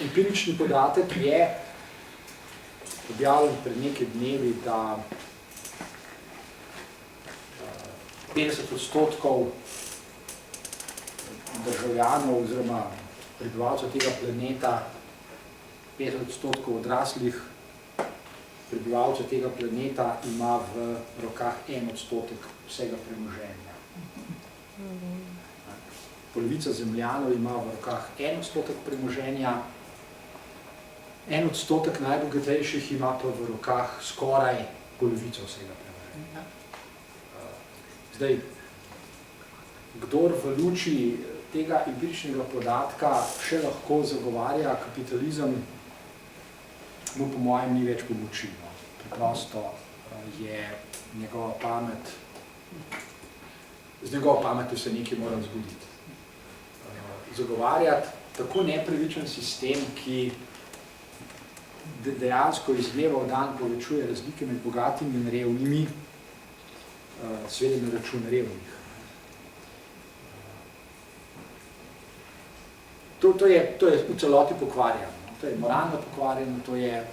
empirični podatek je objavljen pred nekaj dnevi, da 50% državljanov oziroma prebivalcev tega planeta, 50% odraslih prebivalcev tega planeta ima v rokah 1% vsega premoženja. Polovica zemljanov ima v rokah 1% premoženja, 1% najbogatejših ima pa v rokah skoraj polovico vsega premoženja. Zdaj, kdor v luči tega empiričnega podatka še lahko zagovarja kapitalizem, mu po mojem ni več pomoči. Preprosto je njegova pamet, z njegovo pametjo se nekaj mora zgoditi. Zagovarjati tako nepravičen sistem, ki dejansko iz dneva v dan povečuje razlike med bogatimi in revnimi, seveda na račun revnih. To je v celoti pokvarjeno. To je moralno pokvarjeno, to je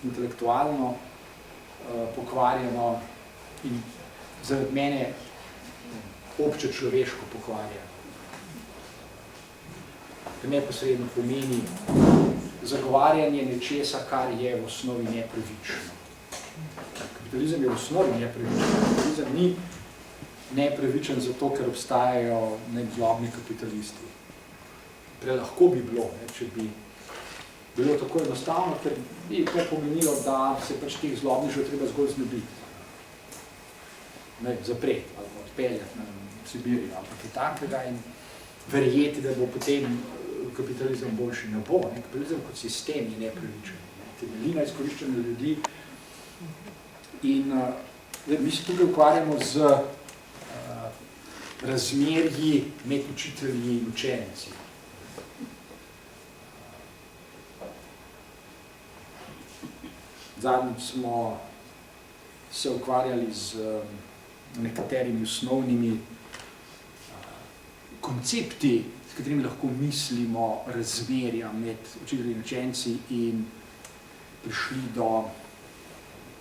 intelektualno pokvarjeno in zaradi mene obče človeško pokvarjeno. To neposredno pomeni zagovarjanje nečesa, kar je v osnovi nepravično. Kapitalizem je v osnovi nepravičen. Kapitalizem ni nepravičen zato, ker obstajajo zlobni kapitalisti. Prelahko bi bilo, če bi bilo tako enostavno, ker bi to pomenilo, da se pač teh zlobnižev treba zgolj znebiti. Zapreti ali odpeljati na Sibirijo, ampak je takega in verjeti, da bo potem kapitalizem boljši, ne bo. Kapitalizem kot sistem je nepravičen. Temelji na izkoriščanju ljudi in mi se tukaj ukvarjamo z razmerji med učitelji in učenci. Zadnjič smo se ukvarjali z nekaterimi osnovnimi koncepti, s katerimi lahko mislimo razmerja med učitelji in učenci in prišli do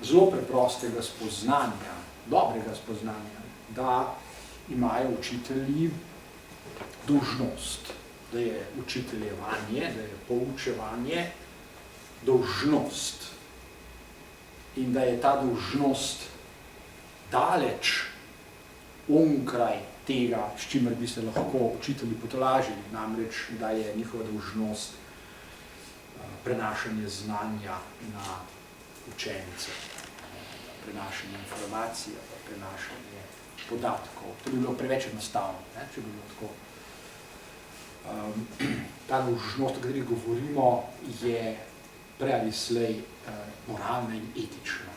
zelo preprostega spoznanja, dobrega spoznanja, da imajo učitelji dolžnost, da je učiteljevanje, da je poučevanje dolžnost. In da je ta dolžnost daleč onkraj tega, s čimer bi se lahko učitelji potolažili, namreč, da je njihova dolžnost prenašanje znanja na učence, prenašanje informacij, prenašanje podatkov. To bi bilo preveč enostavno, če bi bilo tako. Ta dolžnost, o kateri govorimo, je prej ali slej moralna in etična.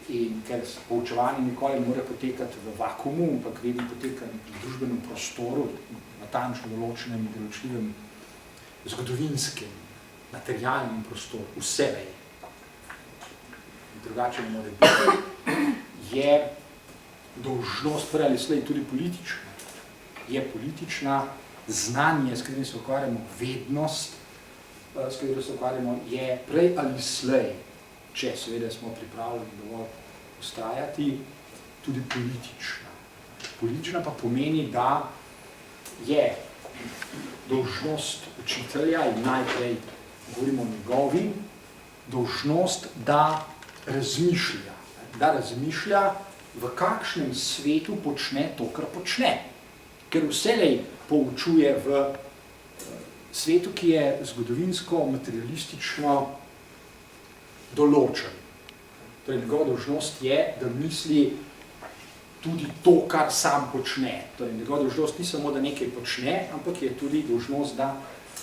In ker poučevanje nikoli ne more potekati v vakuumu, ampak vedno poteka v družbenem prostoru, natančno določenem in določljivem zgodovinskem, materialnem prostoru, vsebej. Drugače ne more biti, je dolžnost prej ali slej tudi politična. Je politična, znanje, s katerim se ukvarjamo, vednost, s katero se ukvarjamo, je prej ali slej, če seveda smo pripravljeni dovolj vztrajati, tudi politična. Politična pa pomeni, da je dolžnost učitelja in najprej govorimo o njegovi, dolžnost, da razmišlja. Da razmišlja, v kakšnem svetu počne to, kar počne. Ker vselej poučuje v svetu, ki je zgodovinsko, materialistično določen. Torej, njegova dolžnost je, da misli tudi to, kar sam počne. Torej, njegova dolžnost ni samo, da nekaj počne, ampak je tudi dolžnost, da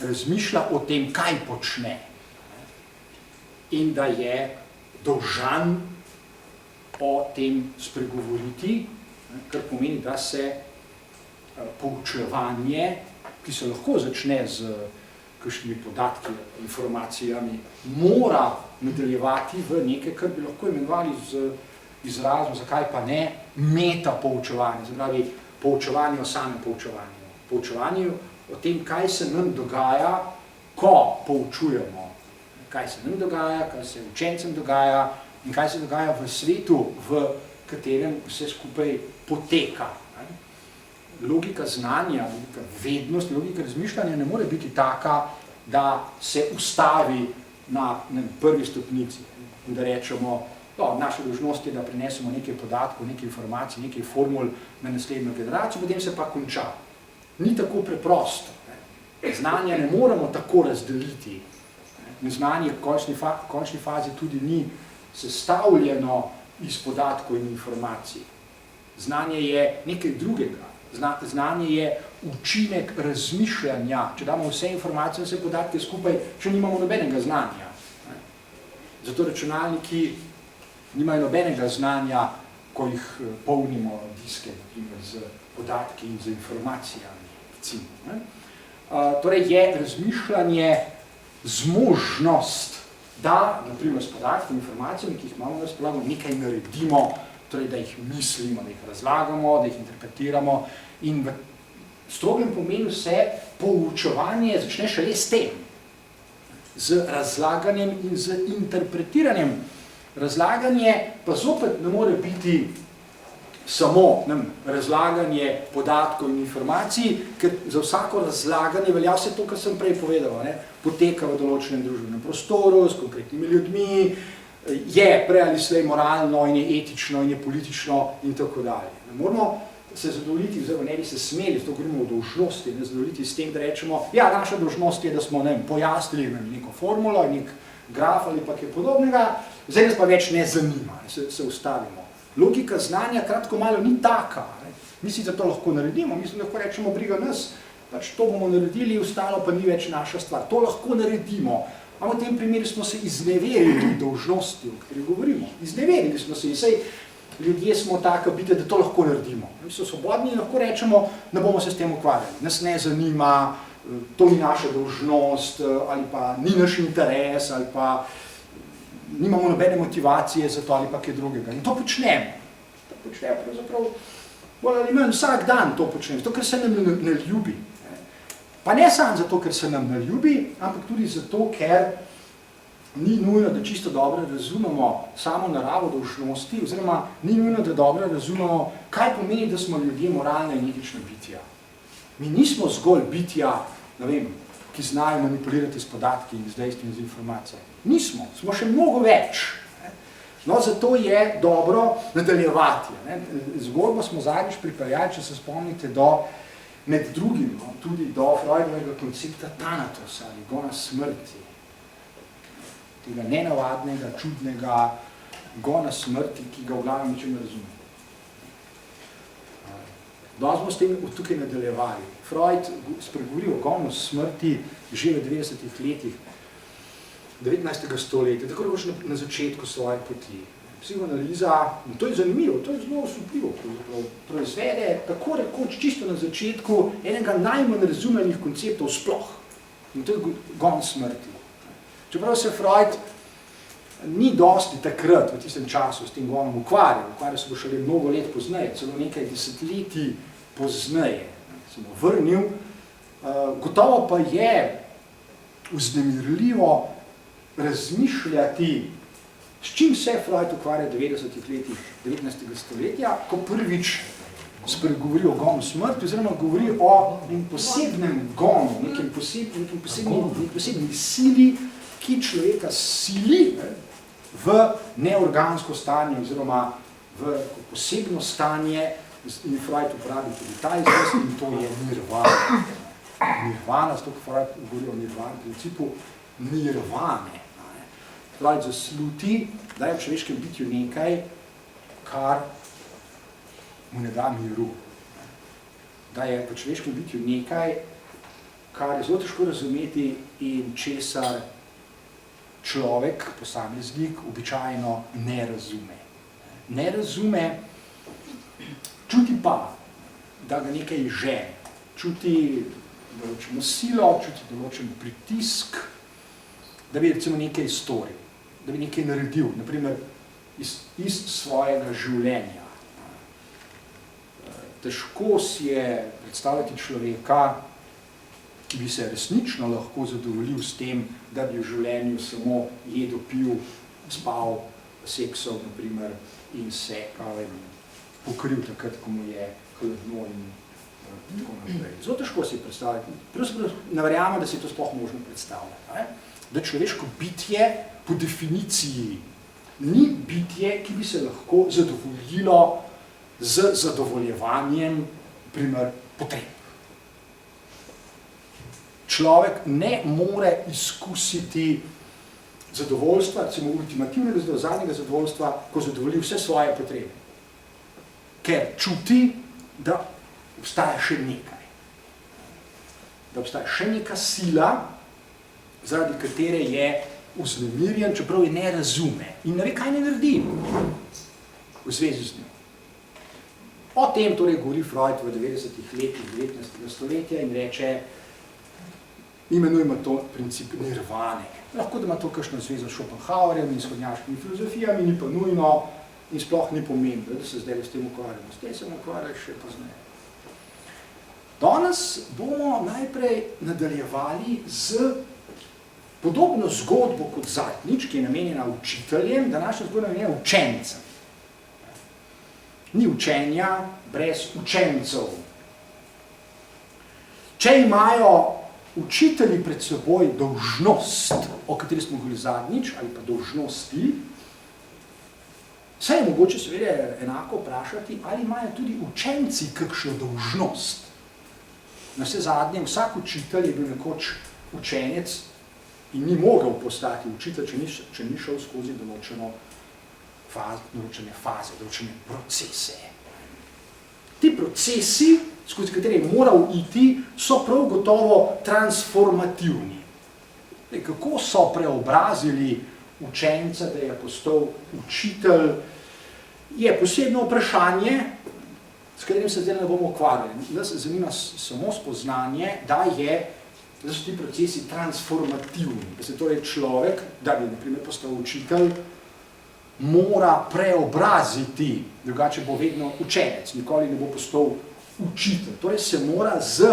razmišlja o tem, kaj počne. In da je dolžan o tem spregovoriti, kar pomeni, da se poučevanje, ki se lahko začne z kakšnimi podatki, informacijami, mora nadaljevati v nekaj, kar bi lahko imenovali z izrazom, zakaj pa ne, meta poučevanje, se pravi poučevanje o samem poučevanju. Poučevanje o tem, kaj se nam dogaja, ko poučujemo, kaj se nam dogaja, kaj se učencem dogaja in kaj se dogaja v svetu, v katerem vse skupaj poteka. Logika znanja, logika vednosti, logika razmišljanja ne more biti taka, da se ustavi na prvi stopnici in da rečemo, naša dolžnost je, da prinesemo nekaj podatkov, nekaj informacij, nekaj formul na naslednjo generacijo, potem se pa konča. Ni tako preprosto. Znanje ne moramo tako razdeliti. Znanje v končni fazi tudi ni sestavljeno iz podatkov in informacij. Znanje je nekaj drugega. Znanje je učinek razmišljanja. Če damo vse informacije, vse podatke skupaj, še nimamo nobenega znanja. Zato računalniki nimajo nobenega znanja, ko jih polnimo diske z podatki in z informacijami. Torej je razmišljanje zmožnost, da, naprimer s podatki in informacijami, ki jih imamo na razpolago, nekaj naredimo, torej da jih mislimo, da jih razlagamo, da jih interpretiramo in v strogem pomenu se poučevanje začne šele s tem, z razlaganjem in z interpretiranjem. Razlaganje pa zopet ne more biti samo razlaganje podatkov in informacij, ker za vsako razlaganje velja vse to, kar sem prej povedal, poteka v določenem družbenem prostoru, s konkretnimi ljudmi, je prej ali slej moralno in je etično in je politično in tako dalje. Ne moramo se zadovoljiti, oziroma ne bi se smeli, to govorimo o dolžnosti, ne zadovoljiti s tem, da rečemo, naša dolžnost je, da smo pojasnili neko formulo, nek graf ali pa kaj podobnega, zdaj nas pa več ne zanima, se ustavimo. Logika znanja kratko malo ni taka. Mi si za to lahko naredimo, mi si lahko rečemo, briga nas, pač to bomo naredili, ostalo pa ni več naša stvar. To lahko naredimo. Ampak v tem primeru smo se izneverili dolžnosti, o kateri govorimo. Izneverili smo se in sej ljudje smo taka biti, da to lahko naredimo. Mi so svobodni in lahko rečemo, ne bomo se s tem ukvarjali. Nas ne zanima, to ni naša dolžnost, ali pa ni naš interes, ali pa nimamo nobene motivacije za to ali pa kaj drugega. In to počnemo. To počnemo pravzaprav bolj ali manj vsak dan to počnemo, zato ker se nam ne ljubi. Pa ne samo zato, ker se nam ne ljubi, ampak tudi zato, ker ni nujno, da čisto dobro razumemo samo naravo dolžnosti, oziroma ni nujno, da dobro razumemo, kaj pomeni, da smo ljudje moralna in etična bitja. Mi nismo zgolj bitja, ne vem, ki znajo manipulirati s podatki in z dejstvi in z informacijami. Nismo, smo še mnogo več. No, zato je dobro nadaljevati. Zgodbo smo zadnjič pripeljali, če se spomnite, med drugim, tudi do Freudovega koncepta Thanatosa ali gona smrti. Tega nenavadnega, čudnega gona smrti, ki ga v glavnem ničem ne razume. Danes smo s tem tukaj nadaljevali. Freud spregovori o gonu smrti že v 90-ih letih 19. stoletja, tako rekoč na začetku svoje poti. Psihoanaliza, in to je zanimivo, to je zelo osupljivo, proizvede tako rekoč čisto na začetku enega najmanj razumenih konceptov sploh. In to je gon smrti. Čeprav se Freud ni dosti takrat v tistem času s tem gonom ukvarjal se bo šele mnogo let pozneje, celo nekaj desetletij pozneje, se bo vrnil, gotovo pa je vznemirljivo razmišljati, s čim se Freud ukvarja v 90-ih letih 19. stoletja, ko prvič spregovori o gonu smrti, oziroma govori o nekem posebnem gonu, nekem posebni sili, ki človeka sili v neorgansko stanje, oziroma v posebno stanje, in Freud uporabi tudi ta izraz, in to je nirvana. Nirvana, zato ko Freud govori o nirvani, principu nirvane. Freud zasluti, da je v človeškem bitju nekaj, kar mu ne da miru. Da je v človeškem bitju nekaj, kar je zelo težko razumeti in česar človek, posameznik, običajno ne razume. Ne razume, čuti pa, da ga nekaj žene. Čuti določeno silo, čuti določen pritisk, da bi recimo nekaj storil, da bi nekaj naredil, naprimer iz svojega življenja. Težko si je predstavljati človeka, ki bi se resnično lahko zadovoljil s tem, da bi v življenju samo jedel, pil, spal, seksal, naprimer, in se pokril takrat, ko mu je hladno in tako naprej. Zelo težko si predstavljati. Pravzaprav ne verjamem, da si to sploh možno predstavljati. Da človeško bitje po definiciji ni bitje, ki bi se lahko zadovoljilo z zadovoljevanjem, primer, potreb. Človek ne more izkusiti zadovoljstva, recimo ultimativnega zadnjega zadovoljstva, ko zadovolji vse svoje potrebe. Ker čuti, da obstaja še nekaj. Da obstaja še neka sila, zaradi katere je vznemirjen, čeprav je ne razume in ne ve, kaj ne naredi v zvezi z njo. O tem torej govori Freud v 90-ih letih 19. stoletja in reče, imenujemo to princip nirvane. Lahko da ima to kakšno zvezo s Schopenhauerjem in vzhodnjaškimi filozofijami, ni pa nujno in sploh ni pomembno, da se zdaj s tem ukvarjamo. S tem se ukvarjamo še pozneje. Danes bomo najprej nadaljevali z podobno zgodbo kot zadnjič, ki je namenjena učiteljem, današnja zgodba je namenjena učencem. Ni učenja brez učencev. Če imajo učitelji pred seboj dolžnost, o kateri smo govorili zadnjič, ali pa dolžnosti, se je mogoče seveda enako vprašati, ali imajo tudi učenci kakšno dolžnost. Na vse zadnje, vsak učitelj je bil nekoč učenec in ni mogel postati učitelj, če ni šel skozi določene faze, določene procese. Ti procesi, skozi katere je moral iti, so prav gotovo transformativni. Kako so preobrazili učenca, da je postal učitelj, je posebno vprašanje, s katerim se zdaj ne bomo ukvarjali. Nas zanima samo spoznanje, da so ti procesi transformativni. Da se torej človek, da bi na primer postal učitelj, mora preobraziti, drugače bo vedno učenec, nikoli ne bo postal učitelj. Torej se mora s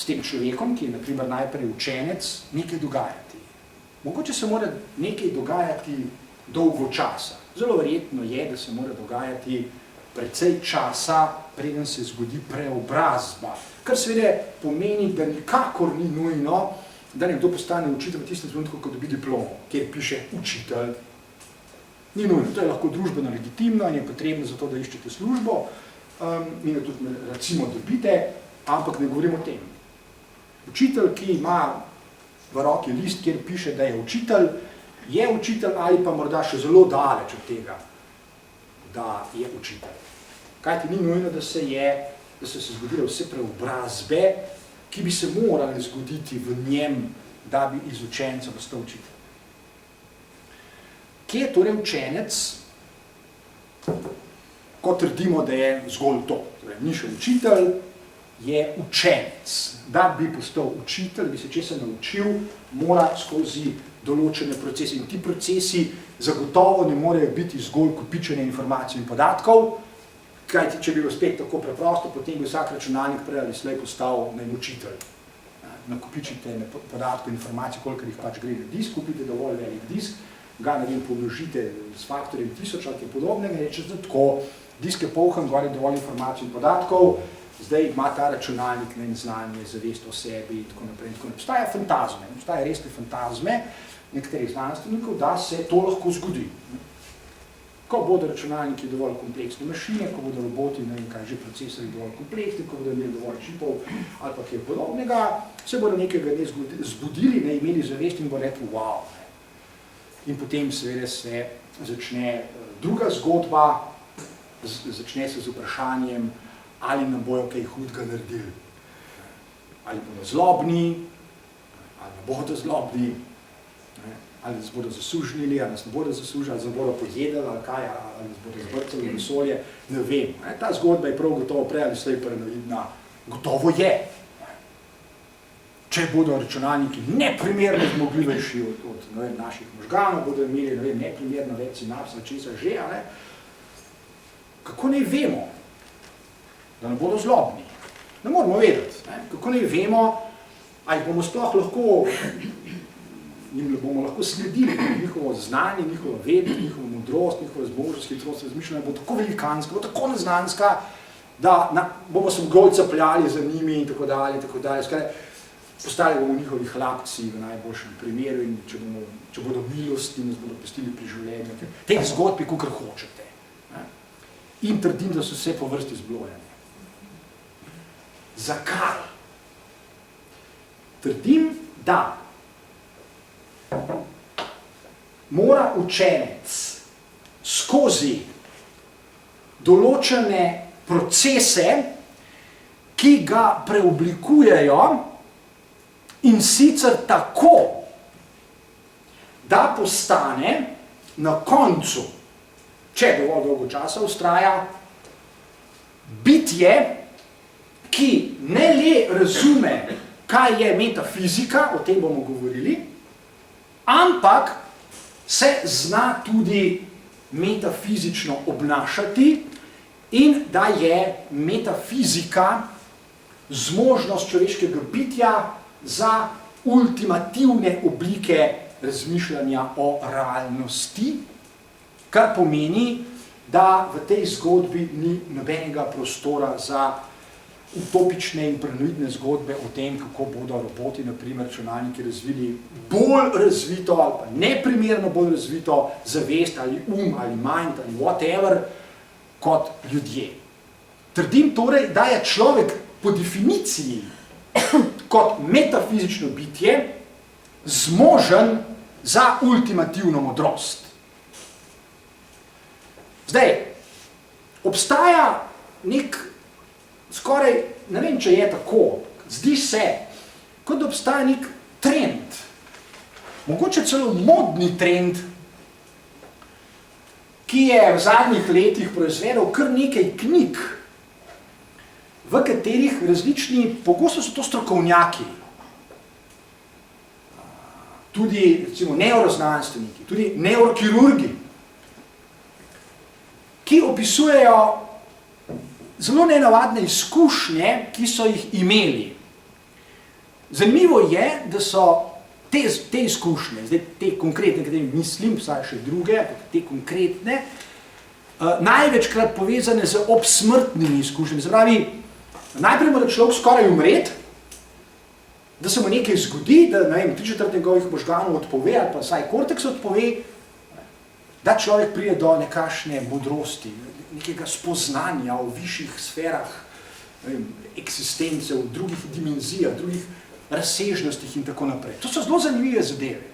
tem človekom, ki je na primer najprej učenec, nekaj dogajati. Mogoče se mora nekaj dogajati dolgo časa. Zelo verjetno je, da se mora dogajati precej časa, preden se zgodi preobrazba. Kar seveda pomeni, da nikakor ni nujno, da nekdo postane učitelj v tistem trenutku, ko dobi diplomo, kjer piše učitelj. Ni nujno, to je lahko družbeno legitimno in je potrebno za to, da iščete službo in jo tudi recimo dobite, ampak ne govorim o tem. Učitelj, ki ima v roki list, kjer piše, da je učitelj ali pa morda še zelo daleč od tega, da je učitelj. Kajti ni nujno, da so se zgodile vse preobrazbe, ki bi se morali zgoditi v njem, da bi iz učenca postal učitelj. Kje je torej učenec, ko trdimo, da je zgolj to? Torej, ni še učitelj, je učenec. Da bi postal učitelj, bi se česa naučil, mora skozi določene procese. In ti procesi zagotovo ne morejo biti zgolj kopičenje informacij in podatkov, kajti če bi bilo spet tako preprosto, potem bi vsak računalnik prej ali slej postal učitelj. Nakopičite podatkov in informacij, kolikor jih pač gre na disk, kupite dovolj velik disk, ga pomnožite s faktorjem 1000 ali podobnega, rečete tako, disk je polhan, gor je dovolj informacij in podatkov, zdaj ima ta računalnik znanje, zavest o sebi in tako naprej. Obstaja fantazme, obstaja resne fantazme nekaterih znanstvenikov, da se to lahko zgodi. Ko bodo računalniki dovolj kompleksne mašine, ko bodo roboti, ne vem kaj že, procesori dovolj kompleksni, ko bodo imeli dovolj čipov ali pa kaj podobnega, se bodo nekega dne zbudili, imeli zavest in bo rekli, wow. In potem seveda se začne druga zgodba, začne se z vprašanjem, ali nam bojo kaj hudega naredili. Ali bodo zlobni, ali ne bodo zlobni, ali nas bodo zasužnili, ali nas ne bodo zasužili, ali nas bodo pojedali, ali kaj, ali nas bodo zbrcali v vesolje, ne vem. Ta zgodba je prav gotovo prej ali slej paranoidna. Gotovo je. Če bodo računalniki neprimerno zmogljivejši od naših možganov, bodo imeli neprimerno več sinaps, česa že, kako ne vemo, da ne bodo zlobni. Ne moramo vedeti. Kako ne vemo, ali bomo sploh lahko, jim bomo lahko sledili njihovo znanje, njihovo vednost, njihovo modrost, njihovo zmožnost, hitrost razmišljanja, bo tako velikanska, bo tako neznanska, da bomo se vgolj capljali za njimi in tako dalje, tako dalje. Skaj, postali bomo njihovi hlapci v najboljšem primeru in če bodo milostni, nas bodo pustili pri življenju. Teh zgodbi, kakor hočete. In trdim, da so vse po vrsti zblojene. Zakaj? Trdim, da mora učenec skozi določene procese, ki ga preoblikujejo, in sicer tako, da postane na koncu, če dovolj dolgo časa vztraja, bitje, ki ne le razume, kaj je metafizika, o tem bomo govorili, ampak se zna tudi metafizično obnašati in da je metafizika zmožnost človeškega bitja za ultimativne oblike razmišljanja o realnosti, kar pomeni, da v tej zgodbi ni nobenega prostora za utopične in paranoidne zgodbe o tem, kako bodo roboti, naprimer računalniki, razvili bolj razvito ali pa neprimerno bolj razvito zavest ali ali mind ali whatever kot ljudje. Trdim torej, da je človek po definiciji kot metafizično bitje zmožen za ultimativno modrost. Zdaj, obstaja nek skoraj, ne vem, če je tako, zdi se, kot da obstaja nek trend, mogoče celo modni trend, ki je v zadnjih letih proizvedel kar nekaj knjig, v katerih različni, pogosto so to strokovnjaki, tudi recimo neuroznanstveniki, tudi neurokirurgi, ki opisujejo zelo nenavadne izkušnje, ki so jih imeli. Zanimivo je, da so te izkušnje, zdaj te konkretne, katerimi mislim, vsaj še druge, te konkretne, največkrat povezane z obsmrtnimi izkušnjami. Se pravi, najprej mora človek skoraj umreti, da se mu nekaj zgodi, da 3/4 njegovih možganov odpove, ali pa vsaj korteks odpove, da človek pride do nekakšne modrosti, nekega spoznanja o višjih sferah eksistence, v drugih dimenzijah, drugih razsežnostih in tako naprej. To so zelo zanimive zadeve.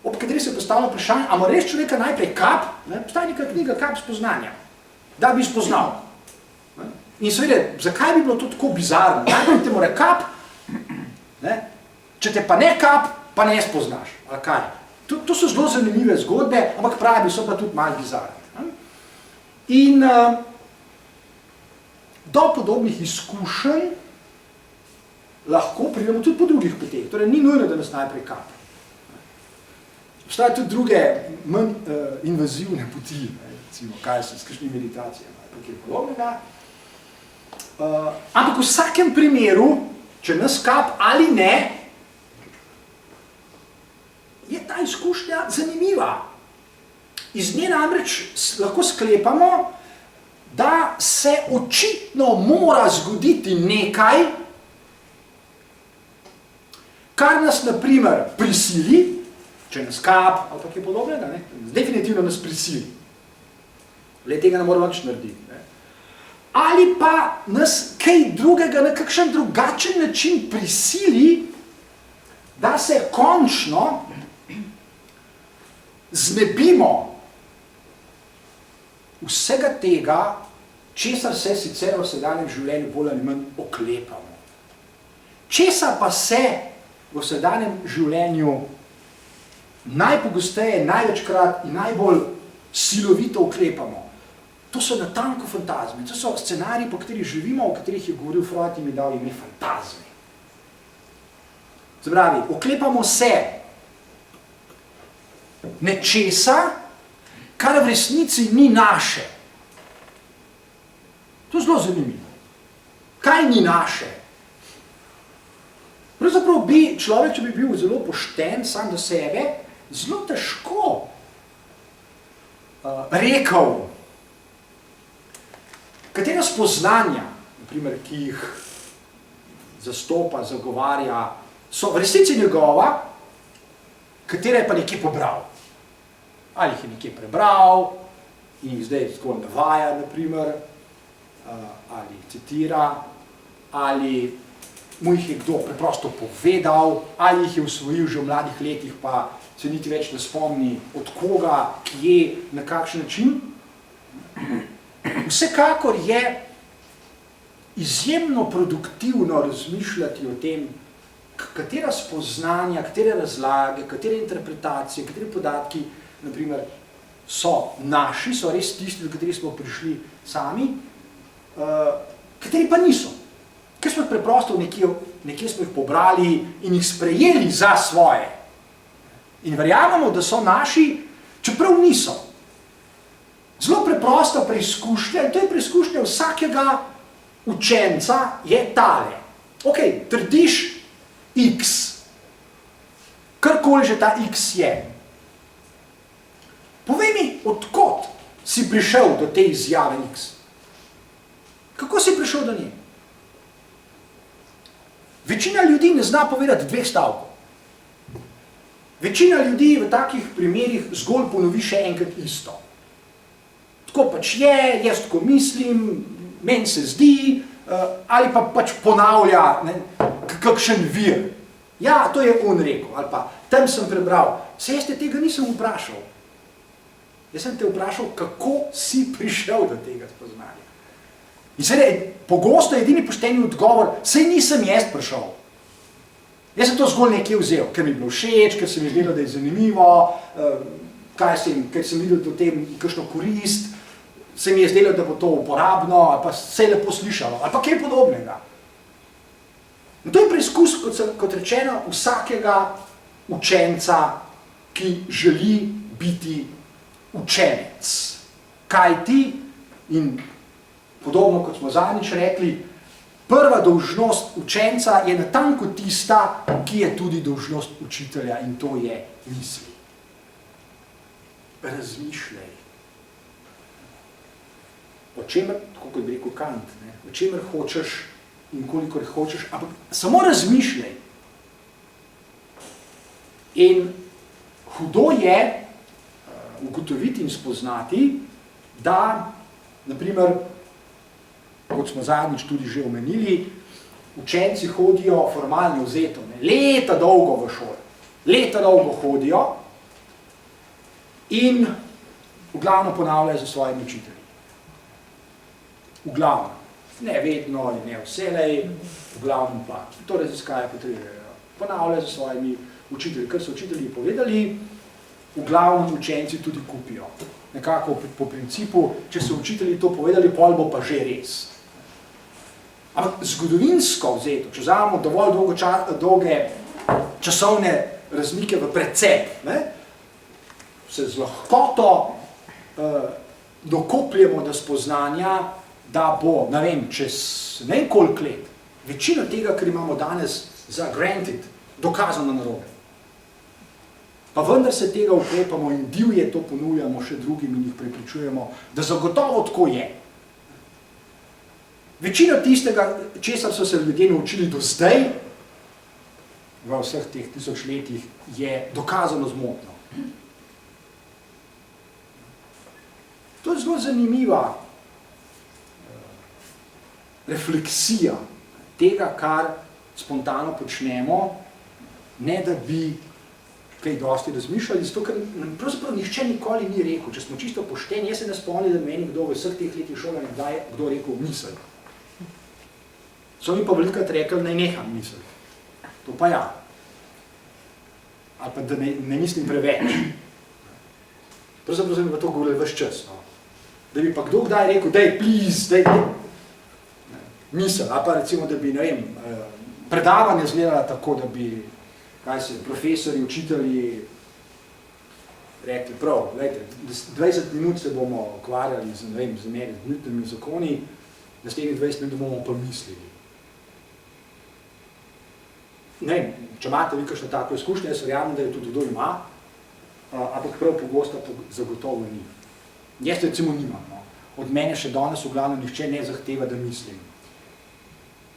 Ob kateri se postavlja vprašanje, a mora res človeka najprej kap, obstaja neka knjiga kap spoznanja, da bi spoznal. In seveda, zakaj bi bilo to tako bizarno? Najprej te mora kap, če te pa ne kap, pa ne spoznaš. Ali kaj? To so zelo zanimive zgodbe, ampak pravi so pa tudi malo bizarne. In do podobnih izkušenj lahko pridemo tudi po drugih poteh. Torej, ni nujno, da nas najprej kap. Obstajajo tudi druge, manj invazivne poti, recimo, kaj so s kakšnimi meditacijami, ali kaj podobnega. Ampak v vsakem primeru, če nas kap ali ne, je ta izkušnja zanimiva. Iz nje namreč lahko sklepamo, da se očitno mora zgoditi nekaj, kar nas, na primer, prisili, če nas kap, ali pa kaj podobnega, definitivno nas prisili. Le tega ne moramo nič narediti. Ali pa nas kaj drugega na kakšen drugačen način prisili, da se končno znebimo vsega tega, česar se sicer v sedanjem življenju bolj ali manj oklepamo. Česa pa se v sedanjem življenju najpogosteje, največkrat in najbolj silovito oklepamo? To so natanko fantazme. To so scenariji, po katerih živimo, o katerih je govoril Freud in mi dal ime fantazme. Se pravi, oklepamo se nečesa, kar v resnici ni naše. To je zelo zanimivo. Kaj ni naše? Pravzaprav bi človek, če bi bil zelo pošten sam do sebe, zelo težko rekel, katera spoznanja, naprimer, ki jih zastopa, zagovarja, so v resnici njegova, katera je pa nekje pobral. Ali jih je nekje prebral in jih zdaj tako navaja, naprimer, ali citira, ali mu jih je kdo preprosto povedal, ali jih je usvojil že v mladih letih, pa se niti več ne spomni od koga, kje, na kakšen način. Vsekakor je izjemno produktivno razmišljati o tem, katera spoznanja, katere razlage, katere interpretacije, kateri podatki, naprimer, so naši, so res tisti, do katerih smo prišli sami, kateri pa niso. Ker smo jih preprosto nekje smo jih pobrali in jih sprejeli za svoje. In verjamemo, da so naši, čeprav niso. Zelo preprosta preizkušnja, in to je preizkušnja vsakega učenca, je tale. Ok, trdiš X, karkoli že ta X je. Povej mi, odkot si prišel do te izjave X? Kako si prišel do nje? Večina ljudi ne zna povedati 2 stavkov. Večina ljudi v takih primerih zgolj ponovi še enkrat isto. Tako pač je, jaz tako mislim, meni se zdi, ali pa pač ponavlja kakšen vir. Ja, to je on rekel, ali pa tam sem prebral. Saj jaz te tega nisem vprašal. Jaz sem te vprašal, kako si prišel do tega spoznanja. In seveda, pogosto je edini pošteni odgovor, saj nisem jaz prišel. Jaz sem to zgolj nekje vzel, ker mi je bilo všeč, ker sem videl, da je zanimivo, ker sem videl do tem kakšno korist, se mi je zdelo, da bo to uporabno, ali pa se je lepo slišalo, ali pa kaj podobnega. In to je preizkus, kot rečeno, vsakega učenca, ki želi biti učenec. Kaj ti? In podobno, kot smo zadnjič rekli, prva dolžnost učenca je natanko tista, ki je tudi dolžnost učitelja, in to je misli. Razmišljaj. O čemer, tako kot bi rekel Kant, o čemer hočeš in kolikor hočeš, ampak samo razmišljaj. In hudo je ugotoviti in spoznati, da, naprimer, kot smo zadnjič tudi že omenili, učenci hodijo formalno vzeto, leta dolgo v šoli, leta dolgo hodijo in v glavno ponavljajo za svojimi učitelji. V glavno. Ne vedno ali ne vselej, v glavnem pa. To raziskave potrebujejo. Ponavljajo za svojimi učitelji. Kar so učitelji povedali, v glavnem učenci tudi kupijo. Nekako po principu, če so učitelji to povedali, pol bo pa že res. Ampak zgodovinsko vzeto, če vzamemo dovolj dolge časovne razmike v precep, se z lahkoto dokopljemo do spoznanja, da bo, ne vem, čez ne vem koliko let, večino tega, kar imamo danes za granted, dokazano narobe. Pa vendar se tega ukrepamo in divje to ponujamo še drugim in jih prepričujemo, da zagotovo tako je. Večina tistega, česar so se ljudje naučili do zdaj, v vseh teh 1000 letih, je dokazano zmotno. To je zelo zanimiva refleksija tega, kar spontano počnemo, ne da bi kaj dosti razmišljali, zato ker pravzaprav nihče nikoli ni rekel, če smo čisto pošteni, jaz se ne spomnim, da meni kdo v vseh teh letih šolanja kdaj kdo rekel misel. So mi pa velikokrat rekli, naj neham misel. To pa ja. Ali pa da ne mislim preveč. Pravzaprav sem mi pa to govorili ves čas. No. Da bi pa kdo kdaj rekel, daj, please, daj, misel. Ali pa recimo, da bi, ne vem, predavanje izgledala tako, da bi profesori, učitelji rekli, prav, 20 minut se bomo ukvarjali z, ne vem, z Newtonovimi zakoni, naslednjih 20 minut bomo pa mislili. Ne, če imate vi kakšno tako izkušnjo, jaz verjamem, da jo tudi kdo ima, ampak prav pogosto zagotovo ni. Jaz recimo nimam. No. Od mene še danes v glavnem nihče ne zahteva, da mislim.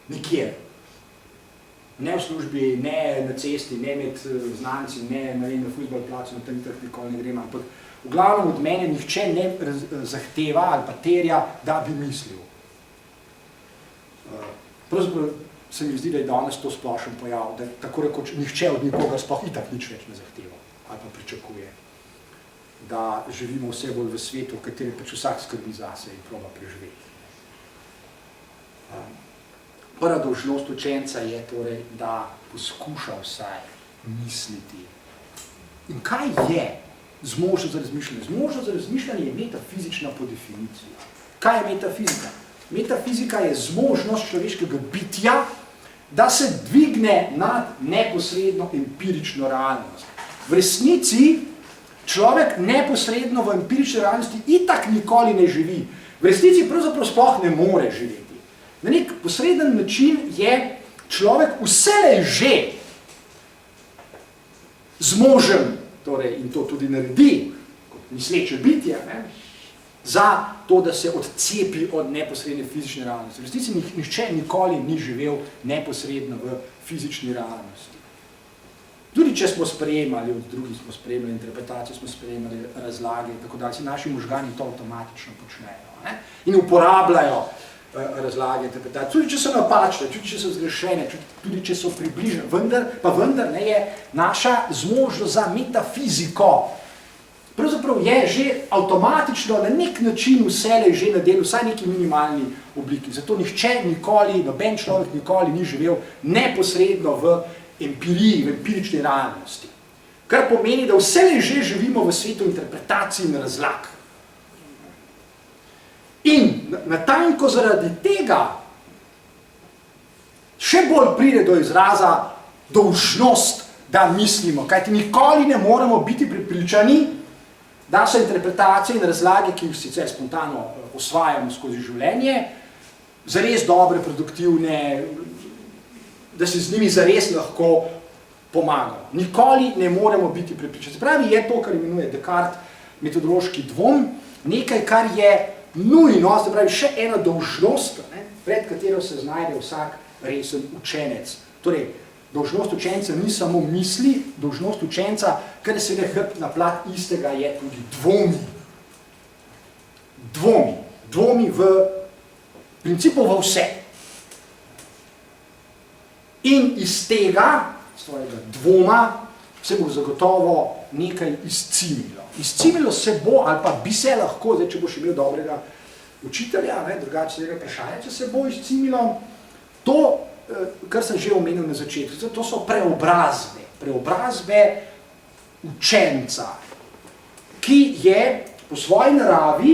Nikjer. Ne v službi, ne na cesti, ne med znanci, ne na fuzbal placu, na tem nikoli ne grem, ampak v glavnem od mene nihče ne zahteva ali pa terja, da bi mislil. Pravzaprav se mi zdi, da je danes to splošen pojav, da tako rekoč nihče od nikoga sploh itak nič več ne zahteva ali pa pričakuje, da živimo vse bolj v svetu, v katerem pač vsak skrbi zase in proba preživeti. Prva dolžnost učenca je torej, da poskuša vsaj misliti. In kaj je zmožnost za razmišljanje? Zmožnost za razmišljanje je metafizična po definiciji. Kaj je metafizika? Metafizika je zmožnost človeškega bitja, da se dvigne nad neposredno empirično realnost. V resnici človek neposredno v empirični realnosti itak nikoli ne živi. V resnici pravzaprav sploh ne more živeti. Na nek posreden način je človek vselej že zmožen, torej, in to tudi naredi, kot misleče bitje, za to, da se odcepi od neposredne fizične realnosti. V resnici nihče nikoli ni živel neposredno v fizični realnosti. Tudi če smo sprejemali, od drugih smo sprejemali interpretacije, smo sprejemali razlage, tako da si naši možgani to avtomatično počnejo in uporabljajo razlage, interpretacije, tudi če so napačne, tudi če so zgrešene, tudi če so približne, vendar ne je naša zmožnost za metafiziko. Pravzaprav je že avtomatično na nek način vselej že na delu, vsaj neki minimalni obliki. Zato nihče nikoli, noben človek nikoli ni živel neposredno v empiriji, v empirični realnosti. Kar pomeni, da vselej že živimo v svetu interpretacij in razlag. In natanko zaradi tega še bolj pride do izraza dolžnost, da mislimo, kajti nikoli ne moremo biti prepričani, da so interpretacije in razlage, ki jih sicer spontano osvajamo skozi življenje, zares dobre, produktivne, da se z njimi zares lahko pomagamo. Nikoli ne moremo biti prepričani. Pravi, je to, kar imenuje Descartes metodološki dvom, nekaj, kar je nujno, se pravi, še ena dolžnost, pred katero se znajde vsak resen učenec. Torej, dolžnost učenca ni samo misli, dolžnost učenca, kar je seveda hrbtna na plat istega, je tudi dvomi. Dvomi v principu v vse. In iz tega, svojega dvoma, se bo zagotovo nekaj izcimilo. Izcimilo se bo, ali pa bi se lahko, zdaj, če boš imel dobrega učitelja, drugačnega vprašanja, če se bo izcimilo, to, kar sem že omenil na začetku, to so preobrazbe. Preobrazbe učenca, ki je po svoji naravi,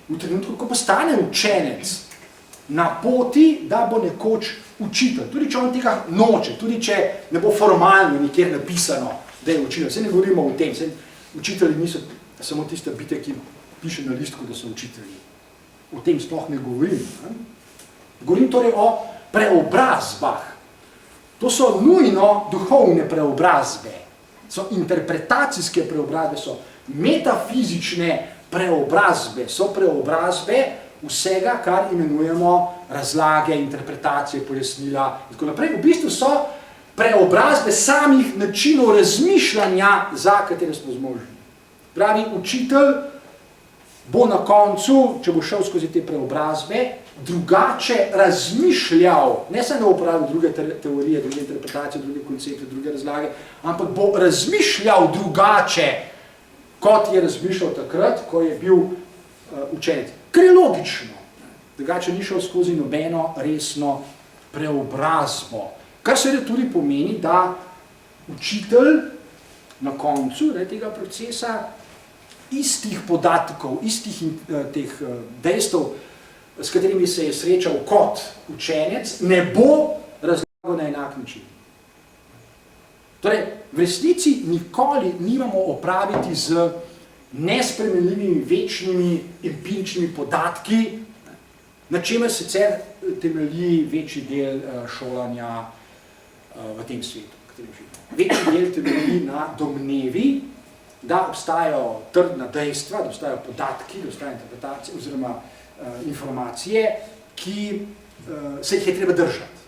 v trenutku, ko postane učenec, na poti, da bo nekoč učitelj. Tudi če on tega noče, tudi če ne bo formalno nikjer napisano, da je učitelj. Saj ne govorimo o tem, učitelji niso samo tiste bitje, ki piše na listku, da so učitelji. O tem sploh ne govorim. Govorim torej o preobrazbah. To so nujno duhovne preobrazbe. So interpretacijske preobrazbe, so metafizične preobrazbe. So preobrazbe vsega, kar imenujemo razlage, interpretacije, pojasnila in tako naprej. V bistvu so preobrazbe samih načinov razmišljanja, za katere smo zmožni. Pravi, učitelj bo na koncu, če bo šel skozi te preobrazbe, drugače razmišljal, ne samo da bo uporabil druge teorije, druge interpretacije, druge koncepte, druge razlage, ampak bo razmišljal drugače, kot je razmišljal takrat, ko je bil učenec. Kar je logično. Drugače ni šel skozi nobeno resno preobrazbo. Kar seveda tudi pomeni, da učitelj na koncu tega procesa istih podatkov, istih teh dejstev, s katerimi se je srečal kot učenec, ne bo razlagal na enak način. Torej, v resnici nikoli nimamo opraviti z nespremenljivimi, večnimi, empiričnimi podatki, na čemer sicer temelji večji del šolanja v tem svetu, v katerem živimo. Večji del temelji na domnevi, da obstajajo trdna dejstva, da obstajajo podatki, da obstajajo interpretacije oziroma informacije, ki se jih je treba držati.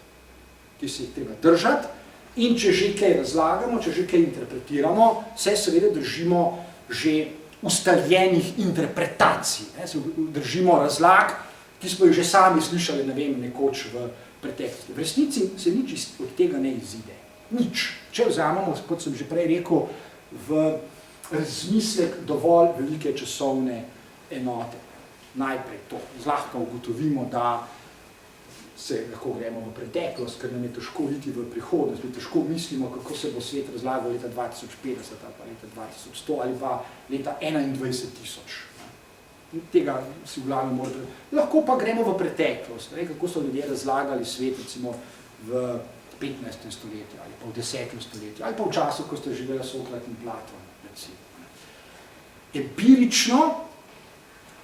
In če že kaj razlagamo, če že kaj interpretiramo, se seveda držimo že ustaljenih interpretacij, se držimo razlag, ki smo jih že sami slišali, ne vem, nekoč v preteklosti. V resnici se nič od tega ne izide. Nič. Če vzamemo, kot sem že prej rekel, v razmislek dovolj velike časovne enote. Najprej to. Zlahka ugotovimo, da se lahko gremo v preteklost, ker nam je težko iti v prihodnost, mi težko mislimo, kako se bo svet razlagal leta 2050 ali pa leta 2100 ali pa leta 21.000. Tega si v glavi morate. Lahko pa gremo v preteklost, kako so ljudje razlagali svet recimo v 15. stoletju ali pa v 10. stoletju ali pa v času, ko sta živela Sokrat in Platon. Recimo. Empirično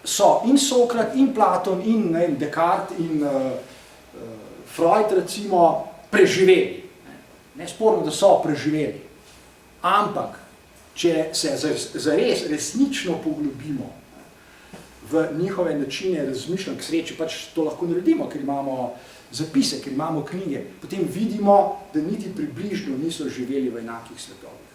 so in Sokrat in Platon in Descartes in Freud recimo preživeli. Nesporno, da so preživeli. Ampak, če se zares resnično poglobimo v njihove načine razmišljanja, k sreči pač to lahko naredimo, ker imamo zapise, ker imamo knjige, potem vidimo, da niti približno niso živeli v enakih svetovih.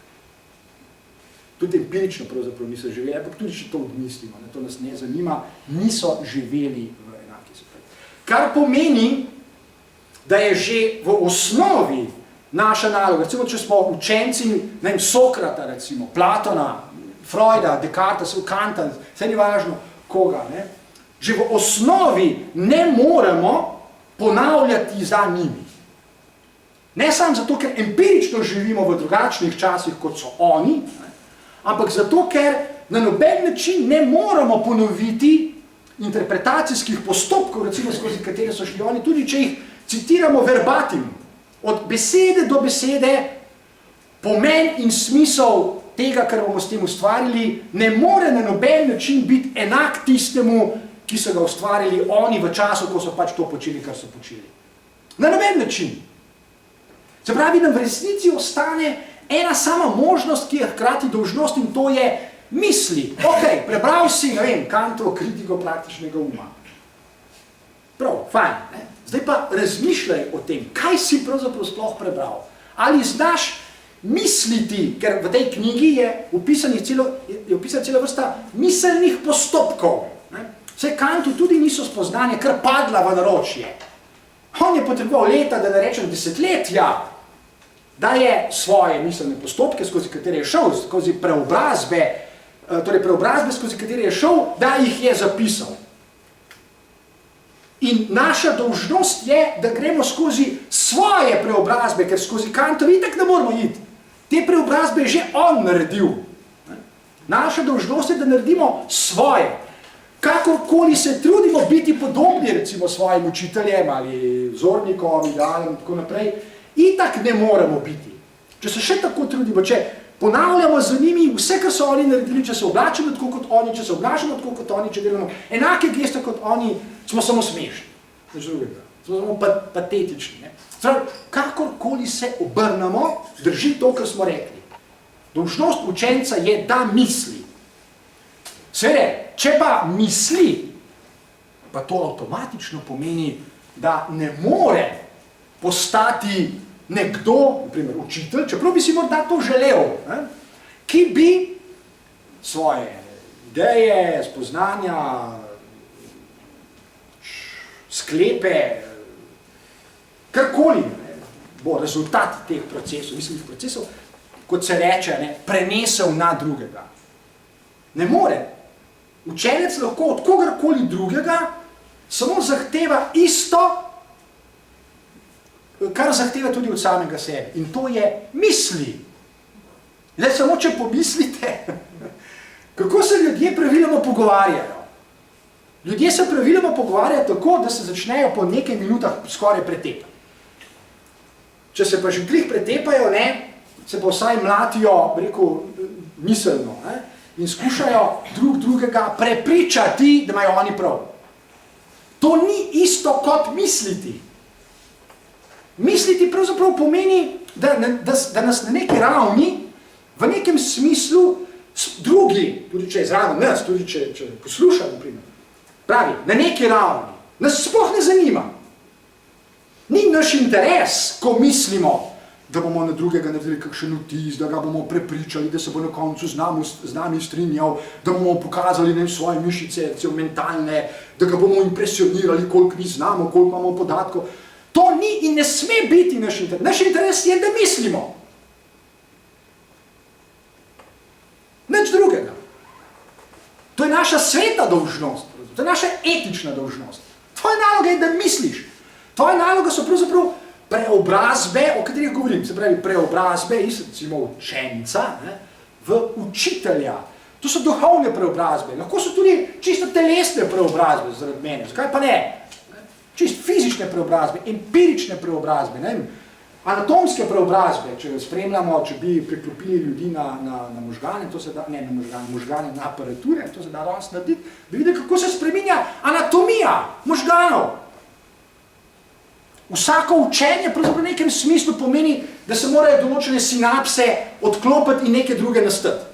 Tudi empirično pravzaprav niso živeli, ampak tudi če to odmislimo, to nas ne zanima, niso živeli v enakih svetovih. Kar pomeni, da je že v osnovi naša naloga, recimo, če smo učenci, ne vem, Sokrata, recimo, Platona, Freuda, Descartes, Kanta, vse ni važno koga, ne? Že v osnovi ne moremo ponavljati za njimi. Ne samo zato, ker empirično živimo v drugačnih časih, kot so oni, ne? Ampak zato, ker na noben način ne moramo ponoviti interpretacijskih postopkov, recimo skozi katere so šli oni, tudi če jih citiramo verbatim, od besede do besede, pomen in smisel tega, kar bomo s tem ustvarili, ne more na noben način biti enak tistemu, ki so ga ustvarili oni v času, ko so pač to počeli, kar so počeli. Na noben način. Se pravi, nam v resnici ostane ena sama možnost, ki je hkrati dolžnost, in to je misli. Ok, prebral si, ne vem, Kantovo kritiko praktičnega uma. Prav, fajn, ne? Zdaj pa razmišljaj o tem, kaj si pravzaprav sploh prebral. Ali znaš misliti, ker v tej knjigi je opisana cela vrsta miselnih postopkov. Vse Kantu tudi niso spoznanje, kar padla v naročje. On je potreboval leta, da ne rečem desetletja, da je svoje miselne postopke, skozi katere je šel, skozi preobrazbe, skozi katere je šel, da jih je zapisal. In naša dolžnost je, da gremo skozi svoje preobrazbe, ker skozi Kantovi itak ne moramo iti. Te preobrazbe je že on naredil. Naša dolžnost je, da naredimo svoje. Kakorkoli se trudimo biti podobni, recimo svojim učiteljem ali vzornikom, idealom in tako naprej, itak ne moramo biti. Če se še tako trudimo, če ponavljamo za njimi vse, kar so oni naredili, če se oblačimo tako kot oni, če se obnašamo tako kot oni, če delamo enake geste kot oni, smo samo smešni. Smo samo patetični. Ne? Kakorkoli se obrnemo, drži to, kar smo rekli. Dolžnost učenca je, da misli. Seveda, če pa misli, pa to avtomatično pomeni, da ne more postati nekdo, naprimer učitelj, čeprav bi si morda to želel, ki bi svoje ideje, spoznanja, sklepe, karkoli bo rezultat teh procesov, miselnih procesov, kot se reče, prenesel na drugega. Ne more. Učenec lahko od kogarkoli drugega samo zahteva isto, kar zahteva tudi od samega sebe. In to je misli. Zdaj samo, če pomislite, kako se ljudje praviloma pogovarjajo. Ljudje se praviloma pogovarjajo tako, da se začnejo po nekaj minutah skoraj pretepati. Če se pa že glih pretepajo, se pa vsaj mlatijo, rekel, miselno, in skušajo drug drugega prepričati, da imajo oni prav. To ni isto kot misliti. Misliti pravzaprav pomeni, da nas na neki ravni, v nekem smislu, drugi, tudi če je zraven nas, tudi če posluša, pravi, na neki ravni, nas sploh ne zanima. Ni naš interes, ko mislimo, da bomo na drugega naredili kakšen vtis, da ga bomo prepričali, da se bo na koncu z nami strinjal, da bomo pokazali svoje mišice, mentalne, da ga bomo impresionirali, koliko mi znamo, koliko imamo podatkov. To ni in ne sme biti naš interes. Naš interes je, da mislimo. Nič drugega. To je naša sveta dolžnost, to je naša etična dolžnost. Tvoja naloga je, da misliš. Tvoja naloga so pravzaprav preobrazbe, o katerih govorim, se pravi preobrazbe iz, recimo, učenca v učitelja. To so duhovne preobrazbe, lahko so tudi čisto telesne preobrazbe zaradi mene, zakaj pa ne? Čisto fizične preobrazbe, empirične preobrazbe, anatomske preobrazbe, če spremljamo, če bi priklopili ljudi na možgane, to se da, ne na možgane, na aparature, to se da danes narediti, da vidi, kako se spreminja anatomija možganov. Vsako učenje pravzaprav v nekem smislu pomeni, da se morajo določene sinapse odklopiti in neke druge nastati.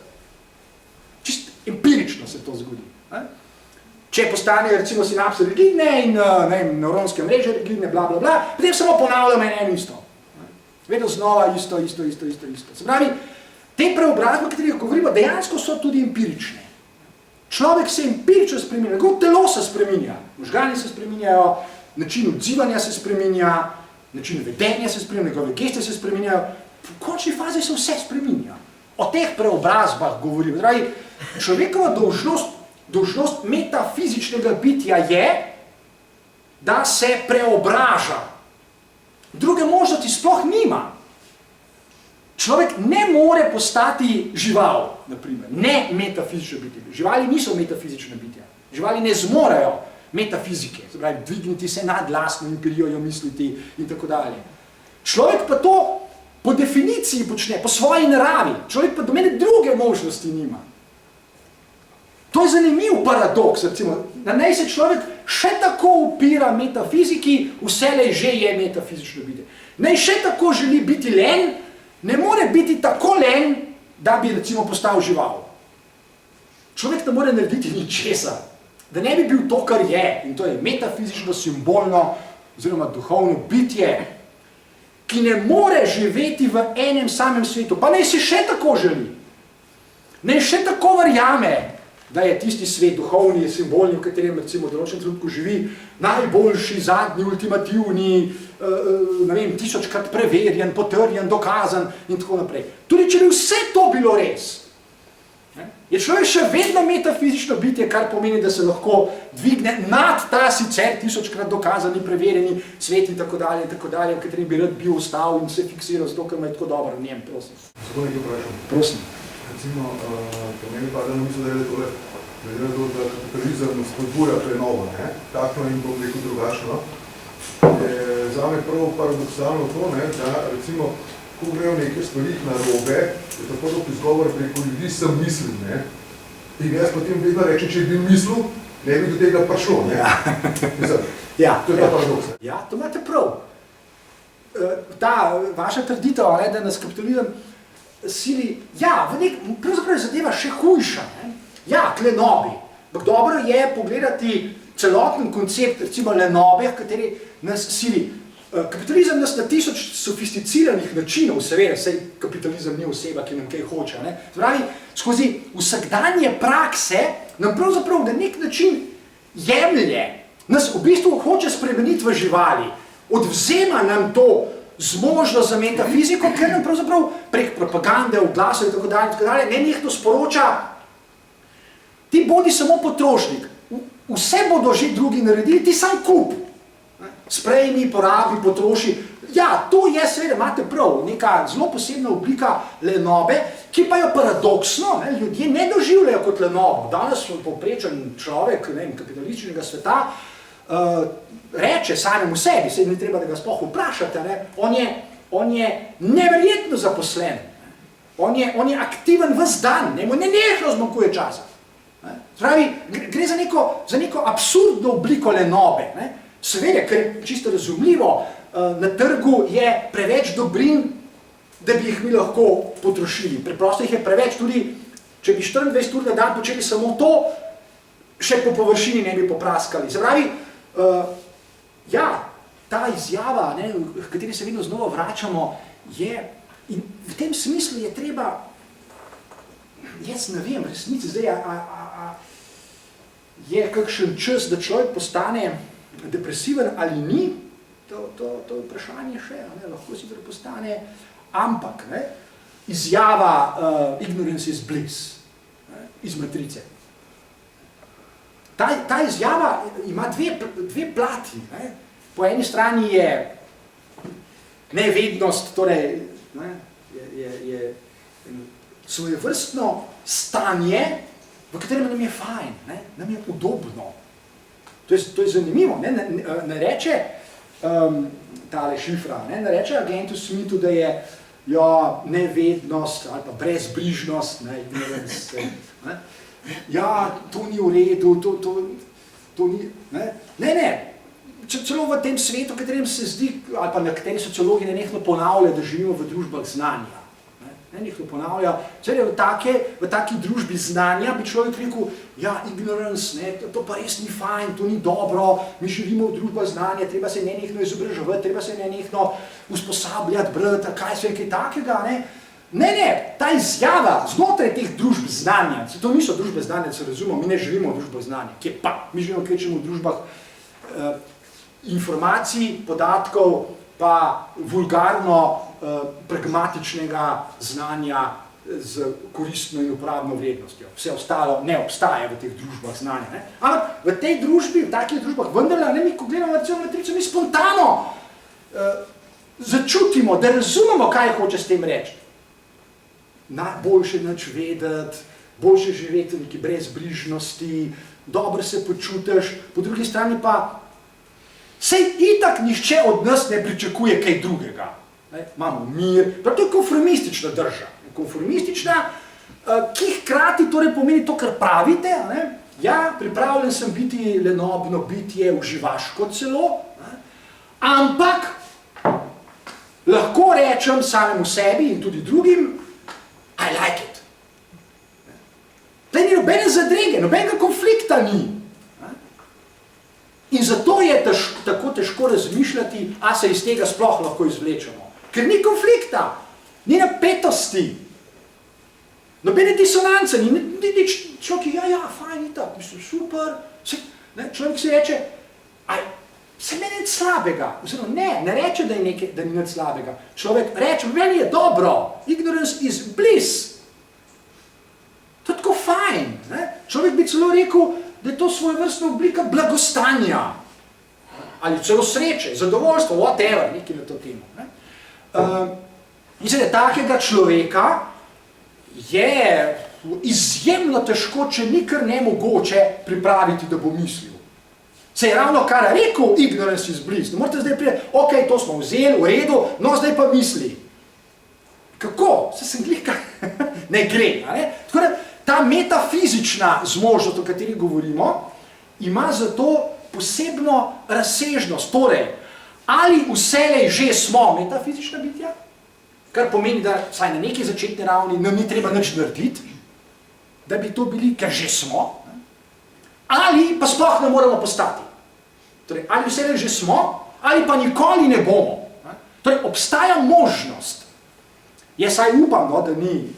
Čisto empirično se to zgodi. Če postanejo recimo sinapse rigidne in nevronske mreže rigidne, bla, bla, bla, potem samo ponavljamo eno isto. Vedno znova isto. Se pravi, te preobrazbe, o katerih govorimo, dejansko so tudi empirične. Človek se empirično spreminja, njegov telo se spreminja, možgani se spreminjajo, način odzivanja se spreminja, način vedenja se spreminja, njegove geste se spreminjajo, v končni fazi se vse spreminja. O teh preobrazbah govorim. Zdaj, človekova dolžnost metafizičnega bitja je, da se preobraža. Druge možnosti sploh nima. Človek ne more postati žival, naprimer, ne metafizično bitje. Živali niso metafizične bitja. Živali ne zmorejo metafizike, se pravi, dvigniti se nad lastno imperijo, jo misliti in tako dalje. Človek pa to po definiciji počne, po svoji naravi. Človek pa do mene druge možnosti nima. To je zanimiv paradoks, recimo, da naj se človek še tako upira metafiziki, vselej že je metafizično bitje. Naj še tako želi biti len, ne more biti tako len, da bi recimo postal žival. Človek ne more narediti ničesar, da ne bi bil to, kar je, in to je metafizično, simbolno, oziroma duhovno bitje, ki ne more živeti v enem samem svetu, pa naj si še tako želi. Naj še tako verjame, da je tisti svet duhovni, simbolni, v katerem recimo v določenem trenutku živi, najboljši, zadnji, ultimativni, ne vem, 1000-krat preverjen, potrjen, dokazan in tako naprej. Tudi če bi vse to bilo res, je človek še vedno metafizično bitje, kar pomeni, da se lahko dvigne nad ta sicer 1000-krat dokazani, preverjeni svet in tako dalje, v katerem bi rad bil ostal in se fiksiral, zato ker me je tako dobro v njem, prosim. Zato nekaj vprašam. Prosim. Recimo, pomeni pa, da misli, da je tole, da kapitalizem spodbuja prenovo, takno in bom rekel drugačno, je zame prav paradoksalno to, da recimo, ko grejo nekaj stvari na robe, je to prvo izgovor preko ljudi sem mislim, in jaz potem vedno rečem, če bi mislil, ne bi do tega prišlo, To je ta paradoks. Ja, to imate prav. Ta vaša trditev, da nas kapitalizem sili, pravzaprav je zadeva še hujša, lenobi. Dobro je pogledati celoten koncept, recimo lenobe, v kateri nas sili. Kapitalizem nas na 1000 sofisticiranih načinov, seveda, saj kapitalizem ni oseba, ki nam kaj hoče. Pravi, skozi vsakdanje prakse nam pravzaprav na nek način jemlje, nas v bistvu hoče spremeniti v živali, odvzema nam to zmožnost za metafiziko, ker nam pravzaprav prek propagande, oglasov in tako dalje, nenehno sporoča, ti bodi samo potrošnik, vse bodo že drugi naredili, ti sam kup. Sprejmi, porabi, potroši. Ja, to je seveda, imate prav, neka zelo posebna oblika lenobe, ki pa jo paradoksno ljudje ne doživljajo kot lenobo. Danes povprečen človek kapitalističnega sveta reče samemu sebi, saj ni treba, da ga sploh vprašate, on je neverjetno zaposlen, on je aktiven ves dan, mu nenehno zmanjkuje časa. Pravi, gre za neko absurdno obliko lenobe. Seveda, ker je čisto razumljivo, na trgu je preveč dobrin, da bi jih mi lahko potrošili. Preprosto jih je preveč tudi, če bi 24 ur na dan počeli samo to, še po površini ne bi popraskali. Se pravi, ja, ta izjava, v kateri se vedno znova vračamo, je, in v tem smislu je treba, jaz ne vem, resnici zdaj, je kakšen čas, da človek postane depresiven ali ni, to vprašanje še, lahko si postane, ampak izjava ignorance is bliss iz Matrice. Ta izjava ima dve plati. Po eni strani je nevednost, torej je svojevrstno stanje, v katerem nam je fajn, nam je udobno. To je zanimivo, ne reče tale šifra, ne reče agentu Smithu, da je nevednost ali pa brezbrižnost, to ni v redu, to ni, ne, celo v tem svetu, v katerem se zdi, ali pa na kateri sociologi nenehno ponavljajo, da živimo v družbah znanja. Nenehno ponavljajo, v taki družbi znanja bi človek rekel, ignorance, to pa res ni fajn, to ni dobro, mi živimo v družbah znanja, treba se nenehno izobraževati, treba se nenehno usposabljati, brati, kaj se je kaj takega, Ne, ta izjava znotraj teh družb znanja, to niso družbe znanja, da se razumemo, mi ne živimo v družbah znanja, kje pa, mi živimo v družbah informacij, podatkov, pa vulgarno, pragmatičnega znanja z koristno in uporabno vrednostjo. Vse ostalo ne obstaja v teh družbah znanja. Ampak v tej družbi, v takih družbah, vendarle, mi, ko gledamo Matrico, mi spontano začutimo, da razumemo, kaj hoče s tem reči. Boljše nič vedeti, boljše živeti v neki brezbrižnosti, dobro se počutiš, po drugi strani pa sej itak nihče od nas ne pričakuje kaj drugega. Imamo mir, pa to je konformistična drža. Konformistična, ki hkrati torej pomeni to, kar pravite, pripravljen sem biti lenobno bitje, uživaško celo, ampak lahko rečem samemu sebi in tudi drugim, I like it. Ni nobene zadrege, nobenega konflikta ni. In zato je tako težko razmišljati, a se iz tega sploh lahko izvlečemo. Ker ni konflikta, ni napetosti, nobene disonance, ni nič, človek je, fajn, itak, mislim, super, človek si reče, se meni je nič slabega, oziroma ne reče, da ni nič slabega, človek reče, meni je dobro, ignorance is bliss, to je tako fajn, človek bi celo rekel, da je to svojevrstna oblika blagostanja, ali celo sreče, zadovoljstvo, whatever, nekaj na to temo. In seveda, takega človeka je izjemno težko, če ni kar nemogoče pripraviti, da bo mislil. Se je ravno kar rekel, ignorance is bliss. Ne morate zdaj priti, ok, to smo vzeli, v redu, no zdaj pa misli. Kako? Se sem glika, ne gre. Tako da ta metafizična zmožnost, o kateri govorimo, ima zato posebno razsežnost. Torej, ali vselej že smo metafizična bitja, kar pomeni, da vsaj na neki začetni ravni nam ni treba nič narediti, da bi to bili, ker že smo, ali pa sploh ne moramo postati. Torej, ali vselej že smo, ali pa nikoli ne bomo. Torej, obstaja možnost. Jaz saj upam, da ni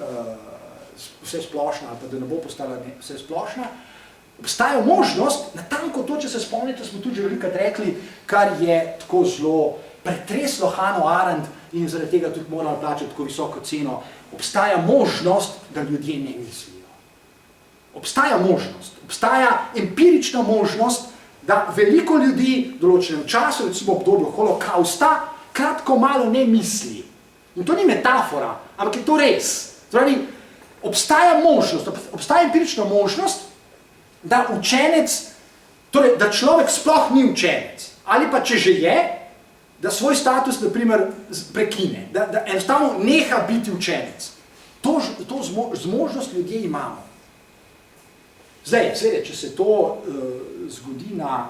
vse splošna, ali pa da ne bo postala vse splošna. Obstaja možnost, natanko to, če se spomnite, smo tudi že velikrat rekli, kar je tako zelo pretreslo Hannah Arendt in zaradi tega tudi morala plačati tako visoko ceno. Obstaja možnost, da ljudje ne mislijo. Obstaja možnost, obstaja empirična možnost, da veliko ljudi v določenem času, recimo obdobju holokausta, kratko malo ne misli. In to ni metafora, ampak je to res. Torej, obstaja možnost, obstaja empirična možnost, da učenec, torej, da človek sploh ni učenec. Ali pa, če že je, da svoj status, na primer, prekine, da enostavno neha biti učenec. To zmožnost ljudje imamo. Zdaj, seveda, če se to zgodi na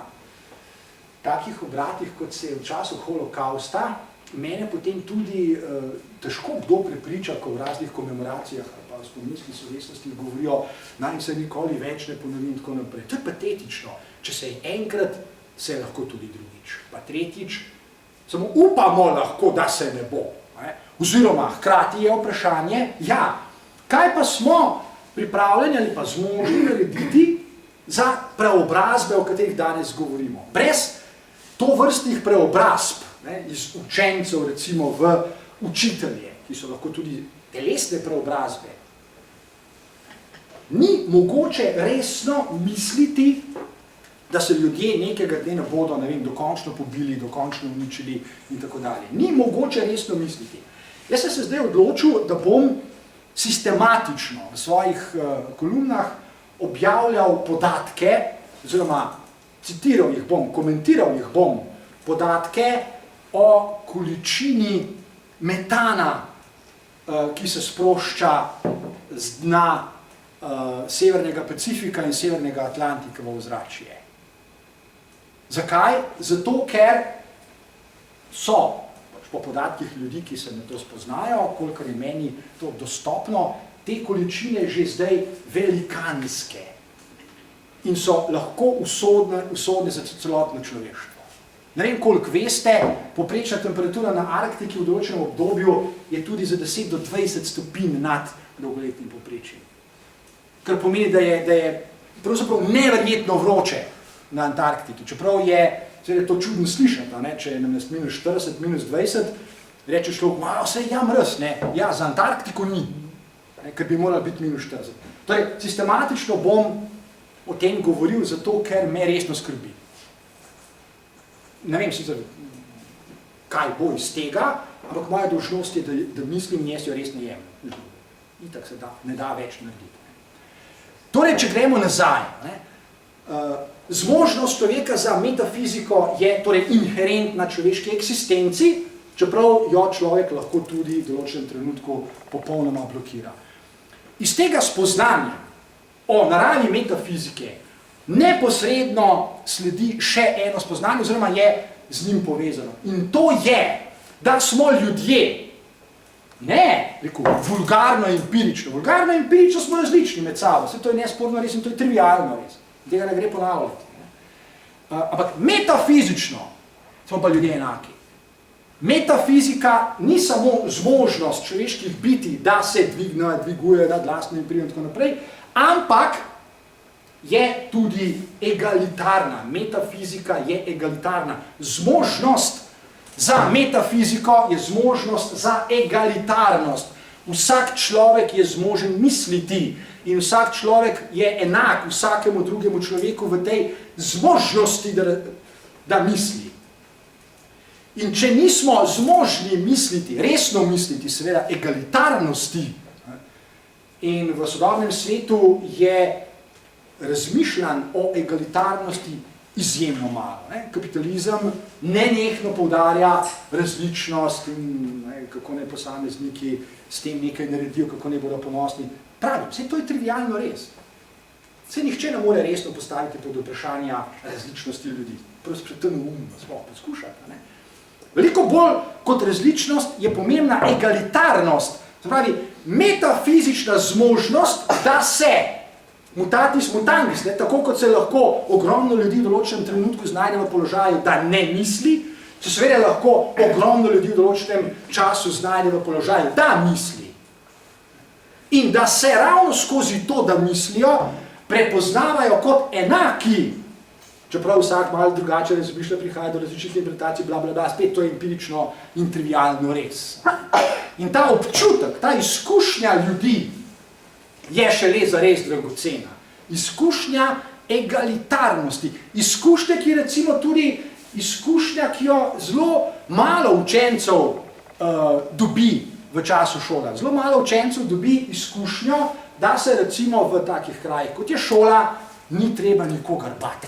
takih obratih, kot se je v času holokausta, mene potem tudi težko kdo prepriča, ko v raznih komemoracijah ali pa v spominskih slovesnostih govorijo, naj se nikoli več ne ponovi in tako naprej. To je patetično. Če se je enkrat, se je lahko tudi drugič. Pa tretjič, samo upamo lahko, da se ne bo. Oziroma, hkrati je vprašanje, ja, kaj pa smo pripravljeni ali pa zmožni narediti za preobrazbe, o katerih danes govorimo. Brez tovrstnih preobrazb, iz učencev recimo v učitelje, ki so lahko tudi telesne preobrazbe, ni mogoče resno misliti, da se ljudje nekega dne ne bodo, ne vem, dokončno pobili, dokončno uničili in tako dalje. Ni mogoče resno misliti. Jaz sem se zdaj odločil, da bom sistematično v svojih kolumnah objavljal podatke, oziroma citiral jih bom, komentiral jih bom, podatke o količini metana, ki se sprošča z dna Severnega Pacifika in Severnega Atlantika v ozračje. Zakaj? Zato, ker so, po podatkih ljudi, ki se na to spoznajo, kolikor je meni to dostopno, te količine že zdaj velikanske in so lahko usodne za celotno človeštvo. Ne vem, koliko veste, povprečna temperatura na Arktiki v določenem obdobju je tudi za 10 do 20 stopinj nad dolgoletnim povprečjem. Kar pomeni, da je pravzaprav neverjetno vroče na Antarktiki. Čeprav je to čudno slišati, če je nam minus 40, minus 20, reče človek, vse je mraz, ja, za Antarktiko ni, ker bi moralo biti minus 40. Torej, sistematično bom o tem govoril, zato ker me resno skrbi. Ne vem sicer, kaj bo iz tega, ampak moja dolžnost je, da mislim, jaz jo res ne jem. Itak se ne da več narediti. Torej, če gremo nazaj, zmožnost človeka za metafiziko je torej inherentna človeški eksistenci, čeprav jo človek lahko tudi v določenem trenutku popolnoma blokira. Iz tega spoznanja o naravi metafizike neposredno sledi še eno spoznanje, oziroma je z njim povezano. In to je, da smo ljudje, ne, rekel, vulgarno in empirično. Vulgarno in empirično smo različni med sabo. Vse to je nesporno res in to je trivialno res. Tega ne gre ponavljati. Ampak metafizično smo pa ljudje enaki. Metafizika ni samo zmožnost človeških bitij, da se dviguje nad lastno empirijo in tako naprej, ampak je tudi egalitarna. Metafizika je egalitarna. Zmožnost za metafiziko je zmožnost za egalitarnost. Vsak človek je zmožen misliti in vsak človek je enak vsakemu drugemu človeku v tej zmožnosti, da misli. In če nismo zmožni misliti, resno misliti, seveda egalitarnosti, in v sodobnem svetu je razmišljanj o egalitarnosti izjemno malo. Kapitalizem nenehno poudarja različnost in kako naj posamezniki s tem nekaj naredijo, kako naj bodo ponosni. Pravim, vse to je trivialno res. Vse nihče ne more resno postaviti pod vprašanja različnosti ljudi. Pravzaprav to neumno, sploh poskušati. Veliko bolj kot različnost je pomembna egalitarnost. Se pravi, metafizična zmožnost, da se mutatis mutandis, tako kot se lahko ogromno ljudi v določenem trenutku znajde v položaju, da ne misli, se seveda lahko ogromno ljudi v določenem času znajde v položaju, da misli. In da se ravno skozi to, da mislijo, prepoznavajo kot enaki, čeprav vsak malo drugače razmišlja, prihaja do različnih interpretacij, bla, bla, bla, spet to je empirično in trivialno res. In ta občutek, ta izkušnja ljudi je šele zares dragocena. Izkušnja egalitarnosti. Izkušnja, ki je recimo tudi izkušnja, ki jo zelo malo učencev dobi v času šola. Zelo malo učencev dobi izkušnjo, da se recimo v takih krajih, kot je šola, ni treba nikogar bati.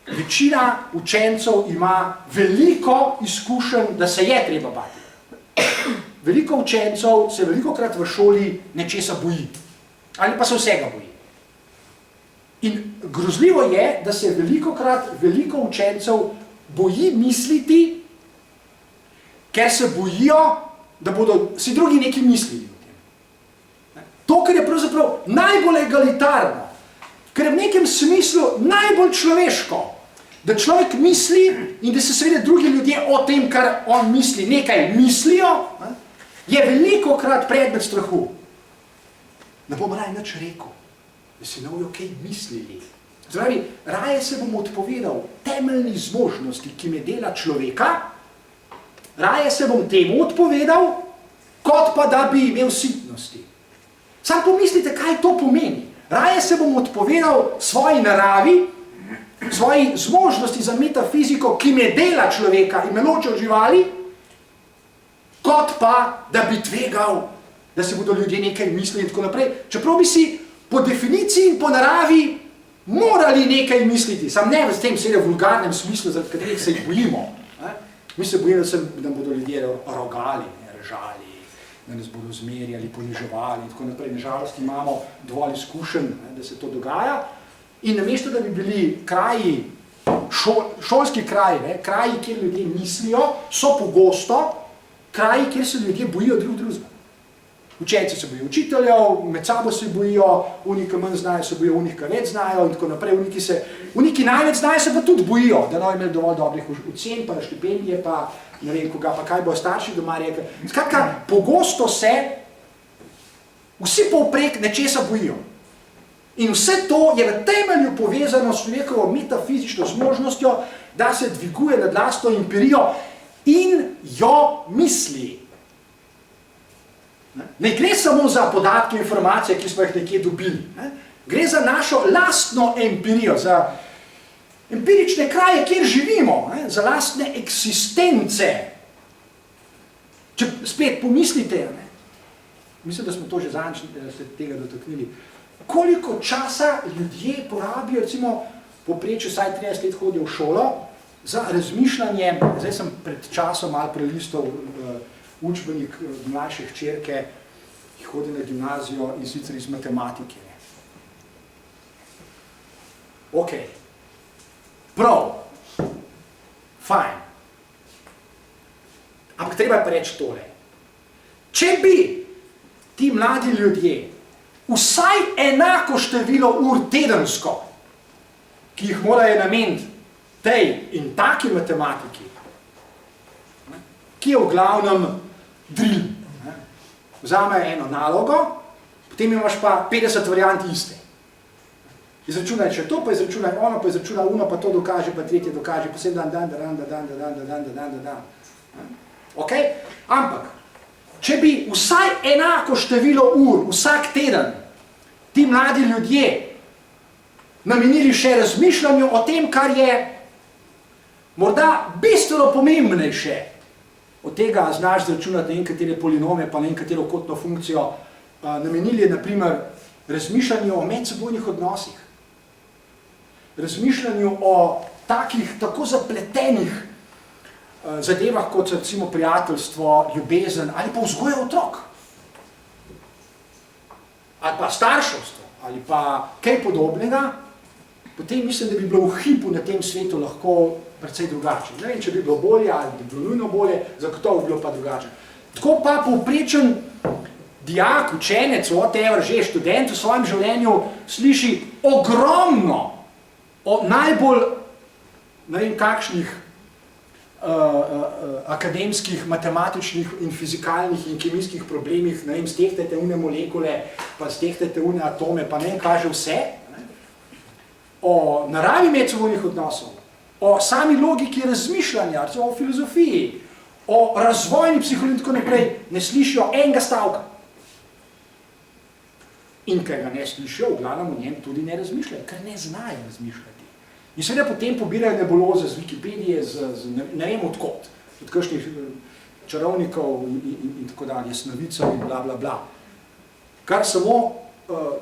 Večina učencev ima veliko izkušenj, da se je treba bati. Veliko učencev se velikokrat v šoli nečesa boji. Ali pa se vsega boji. In grozljivo je, da se veliko učencev boji misliti, ker se bojijo, da bodo si drugi nekaj mislili o tem. To, kar je pravzaprav najbolj egalitarno, kar je v nekem smislu najbolj človeško, da človek misli in da se seveda drugi ljudje o tem, kar on misli, nekaj mislijo, je velikokrat predmet strahu. Ne bom raje nič rekel, da si ne bojo kaj mislili. Zdaj, raje se bom odpovedal temeljni zmožnosti, ki me dela človeka, raje se bom temu odpovedal, kot pa da bi imel sitnosti. Sam pomislite, kaj to pomeni. Raje se bom odpovedal svoji naravi, svoji zmožnosti za metafiziko, ki me dela človeka in me loče od živali, kot pa, da bi tvegal, da se bodo ljudje nekaj mislili in tako naprej. Čeprav bi si po definiciji in po naravi morali nekaj misliti, sam ne v tem seveda vulgarnem smislu, zaradi katerih se jih bojimo. Mi se bojimo, da bodo ljudje rogali, režali, da nas bodo zmerjali, poniževali in tako naprej. Nažalost imamo dovolj izkušenj, da se to dogaja. In namesto, da bi bili kraji, šolski kraji, kraji, kjer ljudje mislijo, so pogosto kraji, kjer se ljudje bojijo drugega. Učenci se bojijo učiteljev, med sabo se bojijo, oni, ki manj znajo, se bojijo onih, ki več znajo in tako naprej. Oni, ki največ znajo, se pa tudi bojijo, da ne imeli dovolj dobrih ocen, pa štipendije, pa ne vem koga, pa kaj bo starši doma rekli. Skratka, pogosto se vsi povprek nečesa bojijo. In vse to je v temelju povezano s človekovo metafizično zmožnostjo, da se dviguje nad lastno imperijo in jo misli. Ne gre samo za podatke, informacije, ki smo jih nekje dobili. Gre za našo lastno empirijo, za empirične kraje, kjer živimo, za lastne eksistence. Če spet pomislite, mislim, da smo to že zadnjič se tega dotaknili, koliko časa ljudje porabijo, recimo, povprečju vsaj 30 let hodijo v šolo, za razmišljanje, zdaj sem pred časom malo prelistal učbenik mlajše hčerke, ki hodi na gimnazijo in sicer iz matematike. Ok, prav, fajn. Ampak treba pa reči tole. Če bi ti mladi ljudje vsaj enako število ur tedensko, ki jih morajo nameniti tej in taki matematiki, ki je v glavnem drill. Vzamejo eno nalogo, potem imaš pa 50 variant iste. Izračunaj še to, pa izračunaj ono, pa izračunaj ono, pa to dokaže, pa tretje dokaže, pa dan. Ok? Ampak, če bi vsaj enako število ur vsak teden ti mladi ljudje namenili še razmišljanju o tem, kar je morda bistveno pomembnejše, od tega znaš zračunati ne vem katere polinome, pa ne vem katero kotno funkcijo, namenili je, na primer, razmišljanju o medsebojnih odnosih, razmišljanju o takih, tako zapletenih zadevah, kot recimo prijateljstvo, ljubezen ali pa vzgoja otrok. Ali pa starševstvo, ali pa kaj podobnega, potem mislim, da bi bilo v hipu na tem svetu lahko precej drugače. Ne vem, če bi bilo bolje ali bi bilo nujno bolje, zagotovo bi bilo pa drugače. Tako pa povprečen dijak, učenec, whatever, že študent v svojem življenju sliši ogromno o najbolj, ne vem kakšnih, akademskih, matematičnih in fizikalnih in kemijskih problemih, ne vem, stehtajte une molekule, pa stehtajte une atome, pa ne vem, kaže vse, o naravi medsebojnih odnosov, o sami logiki razmišljanja, o filozofiji, o razvojni psihologiji in tako naprej, ne slišijo enega stavka. In ker ga ne slišijo, v glavnem o njem tudi ne razmišljajo, ker ne znajo razmišljati. In seveda potem pobirajo nebuloze z Wikipedije, ne vem odkot, od kakšnih čarovnikov in tako dalje, snovicev in bla, bla, bla. Kar samo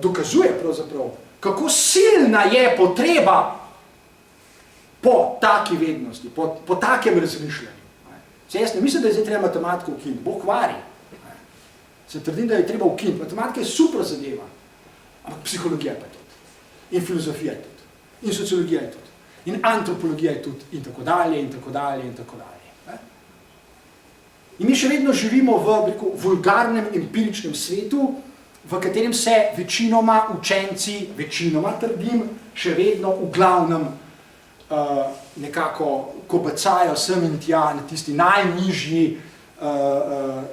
dokazuje pravzaprav, kako silna je potreba po taki vednosti, po takem razmišljanju. Jaz ne mislim, da je zdaj treba matematiko ukiniti, Bog vari. Se trdim, da je treba ukiniti. Matematika je super zadeva, ampak psihologija pa je to. In filozofija je tudi. In sociologija je tudi. In antropologija je tudi. In tako dalje, in tako dalje, in tako dalje. In mi še vedno živimo v vulgarnem, empiričnem svetu, v katerem se večinoma učenci, večinoma trdim, še vedno v glavnem nekako kobacajo sem in tja na tisti najnižji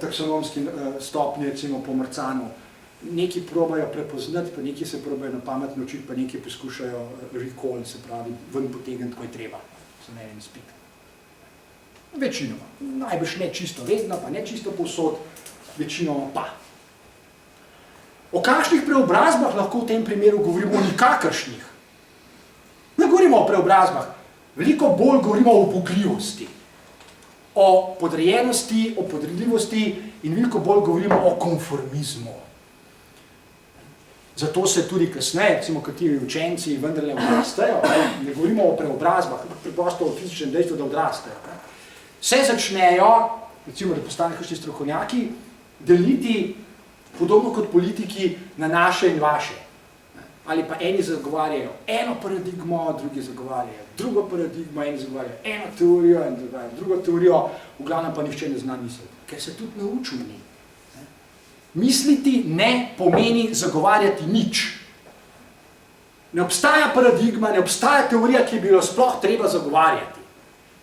taksonomski stopnji, recimo po Marcanu. Neki probajo prepoznati, pa neki se probajo na pamet naučiti, pa neki poskušajo recall, se pravi, ven potegniti, ko je treba. So ne en spik. Večinoma. Najbrž ne čisto vedno, pa ne čisto povsod, večinoma pa. O kakšnih preobrazbah lahko v tem primeru govorimo? O nikakršnih. Ne govorimo o preobrazbah, veliko bolj govorimo o ubogljivosti, o podrejenosti, o podredljivosti in veliko bolj govorimo o konformizmu. Zato se tudi kasneje, recimo kateri učenci vendarle odrastejo, ne govorimo o preobrazbah, preprosto o fizičnem dejstvu, da odrastejo. Se začnejo, recimo da postanejo kakšni strokovnjaki, deliti podobno kot politiki na naše in vaše. Ali pa eni zagovarjajo eno paradigmo, drugi zagovarjajo drugo paradigmo, eni zagovarjajo eno teorijo in drugo teorijo, v glavnem pa nihče ne zna misliti, ker se tudi naučil ni. Misliti ne pomeni zagovarjati nič. Ne obstaja paradigma, ne obstaja teorija, ki bi jo sploh treba zagovarjati.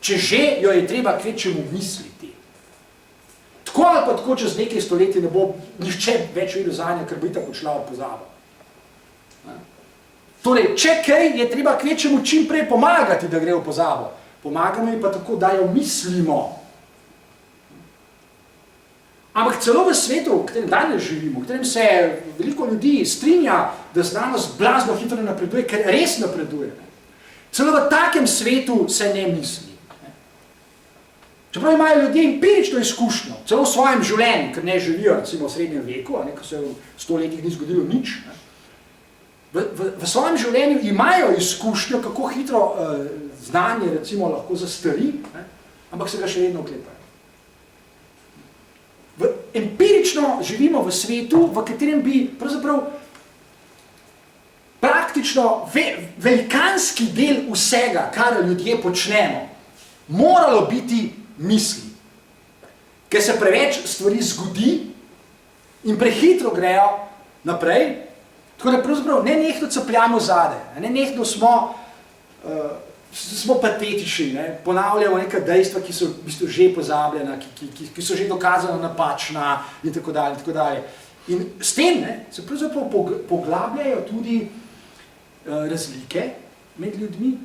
Če že, jo je treba kvečemu misliti. Tako ali pa tako čez nekaj stoletij ne bo nihče več vedel zanje, ker bo itak odšla v pozabo. Torej, če kaj, je treba kvečemu čim prej pomagati, da gre v pozabo. Pomagamo ji pa tako, da jo mislimo. Ampak celo v svetu, v katerem danes živimo, v katerem se veliko ljudi strinja, da znanost blazno hitro napreduje, ker res napreduje. Celo v takem svetu se ne misli. Čeprav imajo ljudje empirično izkušnjo, celo v svojem življenju, ker ne živijo recimo v srednjem veku, ko se v 100 letih ni zgodilo nič. V svojem življenju imajo izkušnjo, kako hitro znanje recimo lahko zastari, ampak se ga še vedno oklepajo. Empirično živimo v svetu, v katerem bi pravzaprav praktično velikanski del vsega, kar ljudje počnemo, moralo biti misli. Ker se preveč stvari zgodi in prehitro grejo naprej, tako da pravzaprav nenehno capljamo zade, nenehno smo patetični, ponavljamo neka dejstva, ki so v bistvu že pozabljena, ki so že dokazano napačna in tako dalje, in tako dalje. In s tem se pravzaprav poglabljajo tudi razlike med ljudmi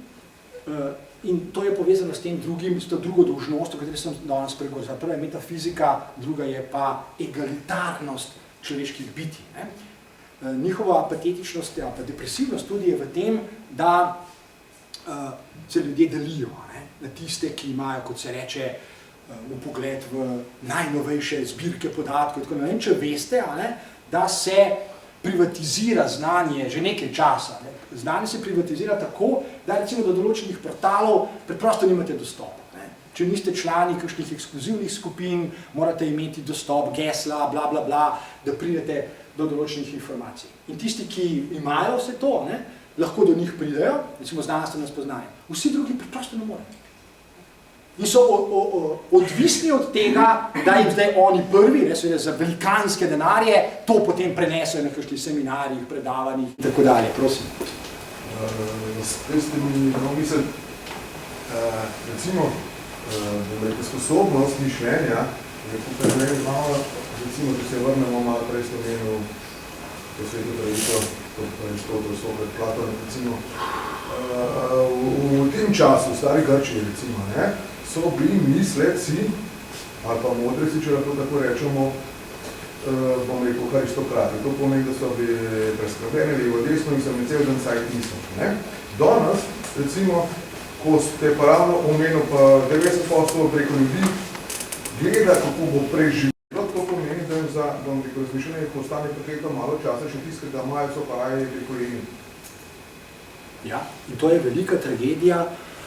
in to je povezano s tem drugim, s to drugo dolžnost, o kateri sem danes pregovoril. Prva je metafizika, druga je pa egalitarnost človeških bitij. Njihova patetičnost, pa depresivnost tudi je v tem, da se ljudje delijo na tiste, ki imajo, kot se reče, vpogled v najnovejše zbirke podatkov. Tako ne vem, če veste, da se privatizira znanje že nekaj časa. Znanje se privatizira tako, da recimo do določenih portalov preprosto nimate dostopa. Če niste člani kakšnih ekskluzivnih skupin, morate imeti dostop, gesla, bla, bla, bla, da pridete do določenih informacij. In tisti, ki imajo vse to, lahko do njih pridejo, recimo znanstveno spoznanje. Vsi drugi preprosto ne morejo. In so odvisni od tega, da jim zdaj oni prvi, seveda za velikanske denarje, to potem prenesejo na kakšnih seminarjih, predavanjih in tako dalje. Prosim. Spet ste mi mislili, recimo, sposobnost mišljenja, recimo, če se vrnemo malo prej s tomenil po svetu tradicijo, Aristotel, Sokrat, Platon, recimo, v tem času, v stari Grčiji, recimo, so bili misleci, ali pa modreci, če lahko tako rečemo, bom rekel, aristokrati. To pomeni, da so bili preskrbeni levo desno in so mi cel dan sajt mislili. Danes, recimo, ko ste pa ravno omenil, pa 90% preko ljudi gleda, kako bo preživelo, to pomeni, da je za, bom rekel, razmišljanje, ko ostane prekletno malo časa, še tiskaj, da imajo so pa raje preko eni. Ja, in to je velika tragedija,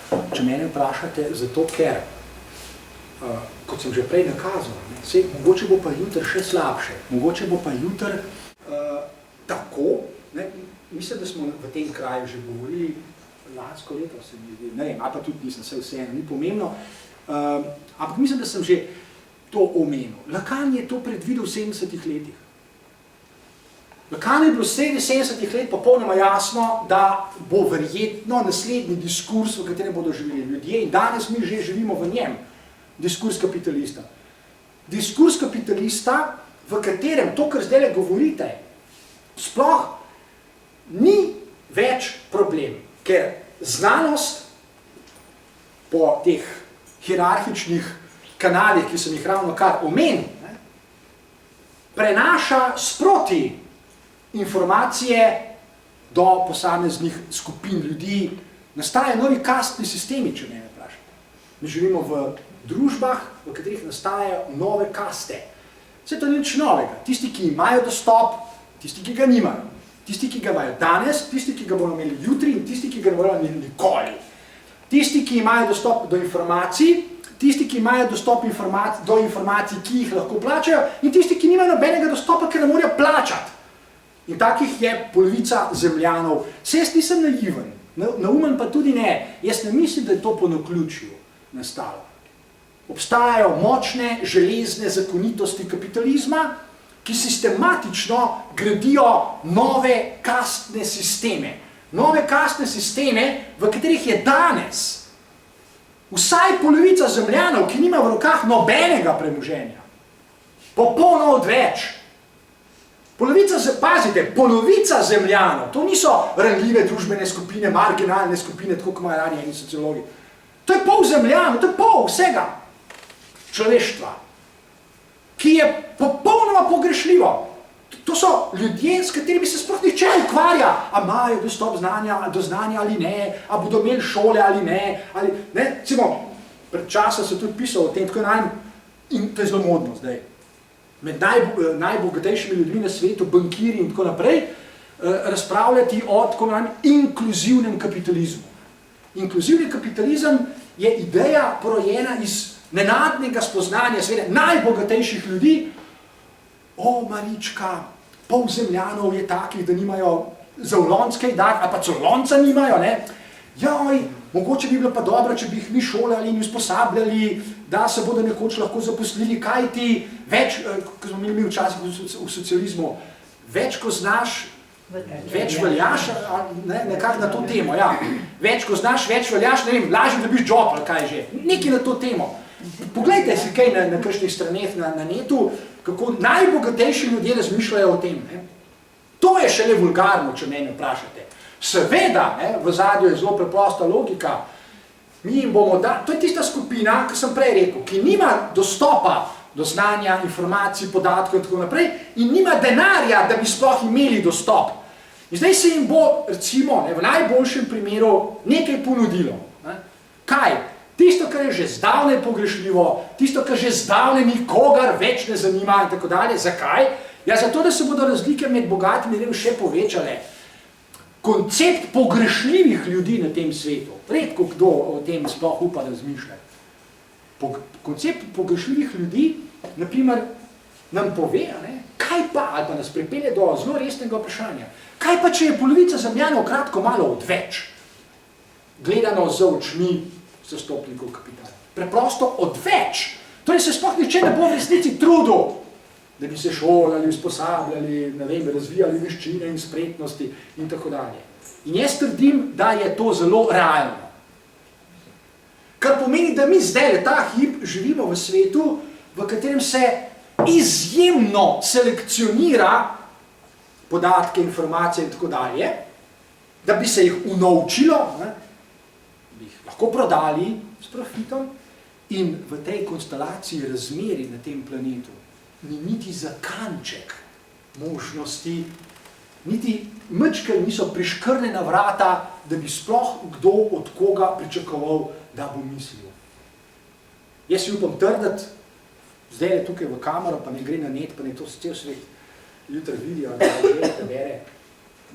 če mene vprašate, zato ker, kot sem že prej nakazal, mogoče bo pa jutri še slabše, mogoče bo pa jutri tako, mislim, da smo v tem kraju že govorili lansko leto, se mi zdi, ne vem, ali pa tudi nisem, vseeno, ni pomembno, ampak mislim, da sem že to omenil. Lacan je to predvidel v 70-ih letih. Lacan je bilo sredi 70-ih let popolnoma jasno, da bo verjetno naslednji diskurs, v katerem bodo živeli ljudje, in danes mi že živimo v njem, diskurs kapitalista. Diskurs kapitalista, v katerem to, kar zdaj govorite, sploh ni več problem, ker znanost po teh hierarhičnih kanalih, ki sem jih ravno kar omenil, prenaša sproti informacije do posameznih skupin ljudi, nastajajo novi kastni sistemi, če me vprašate. Mi živimo v družbah, v katerih nastajajo nove kaste. Vse to ni nič novega. Tisti, ki imajo dostop, tisti, ki ga nimajo. Tisti, ki ga imajo danes, tisti, ki ga bodo imeli jutri in tisti, ki ga ne bodo imeli nikoli. Tisti, ki imajo dostop do informacij, tisti, ki imajo dostop do informacij, ki jih lahko plačajo, in tisti, ki nimajo nobenega dostopa, ker ne morajo plačati. In takih je polovica zemljanov. Se jaz nisem naiven, naumen pa tudi ne. Jaz ne mislim, da je to po naključju nastalo. Obstajajo močne železne zakonitosti kapitalizma, ki sistematično gradijo nove kastne sisteme. Nove kastne sisteme, v katerih je danes vsaj polovica zemljanov, ki nima v rokah nobenega premoženja. Popolno odveč. Polovica zemljanov, to niso ranljive družbene skupine, marginalne skupine, tako kot imajo radi eni sociologi. To je pol zemljanov, to je pol vsega človeštva, ki je popolnoma pogrešljivo. To so ljudje, s katerimi se sploh nihče ukvarja, a imajo dostop do znanja ali ne, a bodo imeli šole ali ne, ali ne. Recimo, pred časa se tudi pisal o tem, tako in to je zelo modno zdaj. Med najbogatejšimi ljudmi na svetu, bankiri in tako naprej, razpravljati o tako inkluzivnem kapitalizmu. Inkluzivni kapitalizem je ideja porojena iz nenadnega spoznanja seveda najbogatejših ljudi. Marička, pol zemljanov je takih, da nimajo zavlonske dati, ali pa colonca nimajo, ne? Joj, mogoče bi bilo pa dobro, če bi jih mi šolali in usposabljali, da se bodo nekoč lahko zaposlili, kaj ti več, ko smo imeli včasih v socializmu, več ko znaš, več veljaš, nekako na to temo, ja. Več ko znaš, več veljaš, ne vem, lažje dobiš job ali kaj že, nekaj na to temo. Poglejte si kaj na kakšnih straneh na netu, kako najbogatejši ljudje razmišljajo o tem. Ne? To je šele vulgarno, če mene vprašate. Seveda, v zadju je zelo preprosta logika, mi jim bomo dali, to je tista skupina, ki sem prej rekel, ki nima dostopa do znanja, informacij, podatkov in tako naprej in nima denarja, da bi sploh imeli dostop. In zdaj se jim bo, recimo, v najboljšem primeru nekaj ponudilo. Kaj? Tisto, kar je že zdavnaj pogrešljivo, tisto, kar že zdavnaj nikogar več ne zanima in tako dalje. Zakaj? Ja, zato, da se bodo razlike med bogatimi in še povečale. Koncept pogrešljivih ljudi na tem svetu, redko kdo o tem sploh upa razmišljati. Koncept pogrešljivih ljudi, naprimer, nam pove, kaj pa, ali pa nas pripelje do zelo resnega vprašanja, kaj pa, če je polovica zemljanov kratko malo odveč, gledano z očmi zastopnikov kapitala. Preprosto odveč. Torej se sploh nihče ne bo v resnici trudil, da bi se šolali, usposabljali, ne vem, razvijali veščine in spretnosti in tako dalje. In jaz trdim, da je to zelo realno. Kar pomeni, da mi zdaj, ta hip, živimo v svetu, v katerem se izjemno selekcionira podatke, informacije in tako dalje, da bi se jih unovčilo, bi jih lahko prodali s profitom in v tej konstelaciji razmeri na tem planetu ni niti za kanček možnosti, niti mečkaj niso priškrnjena vrata, da bi sploh kdo od koga pričakoval, da bo mislil. Jaz si upam trditi, zdaj je tukaj v kamero, pa ne gre na net, pa ne to cel svet jutri vidijo,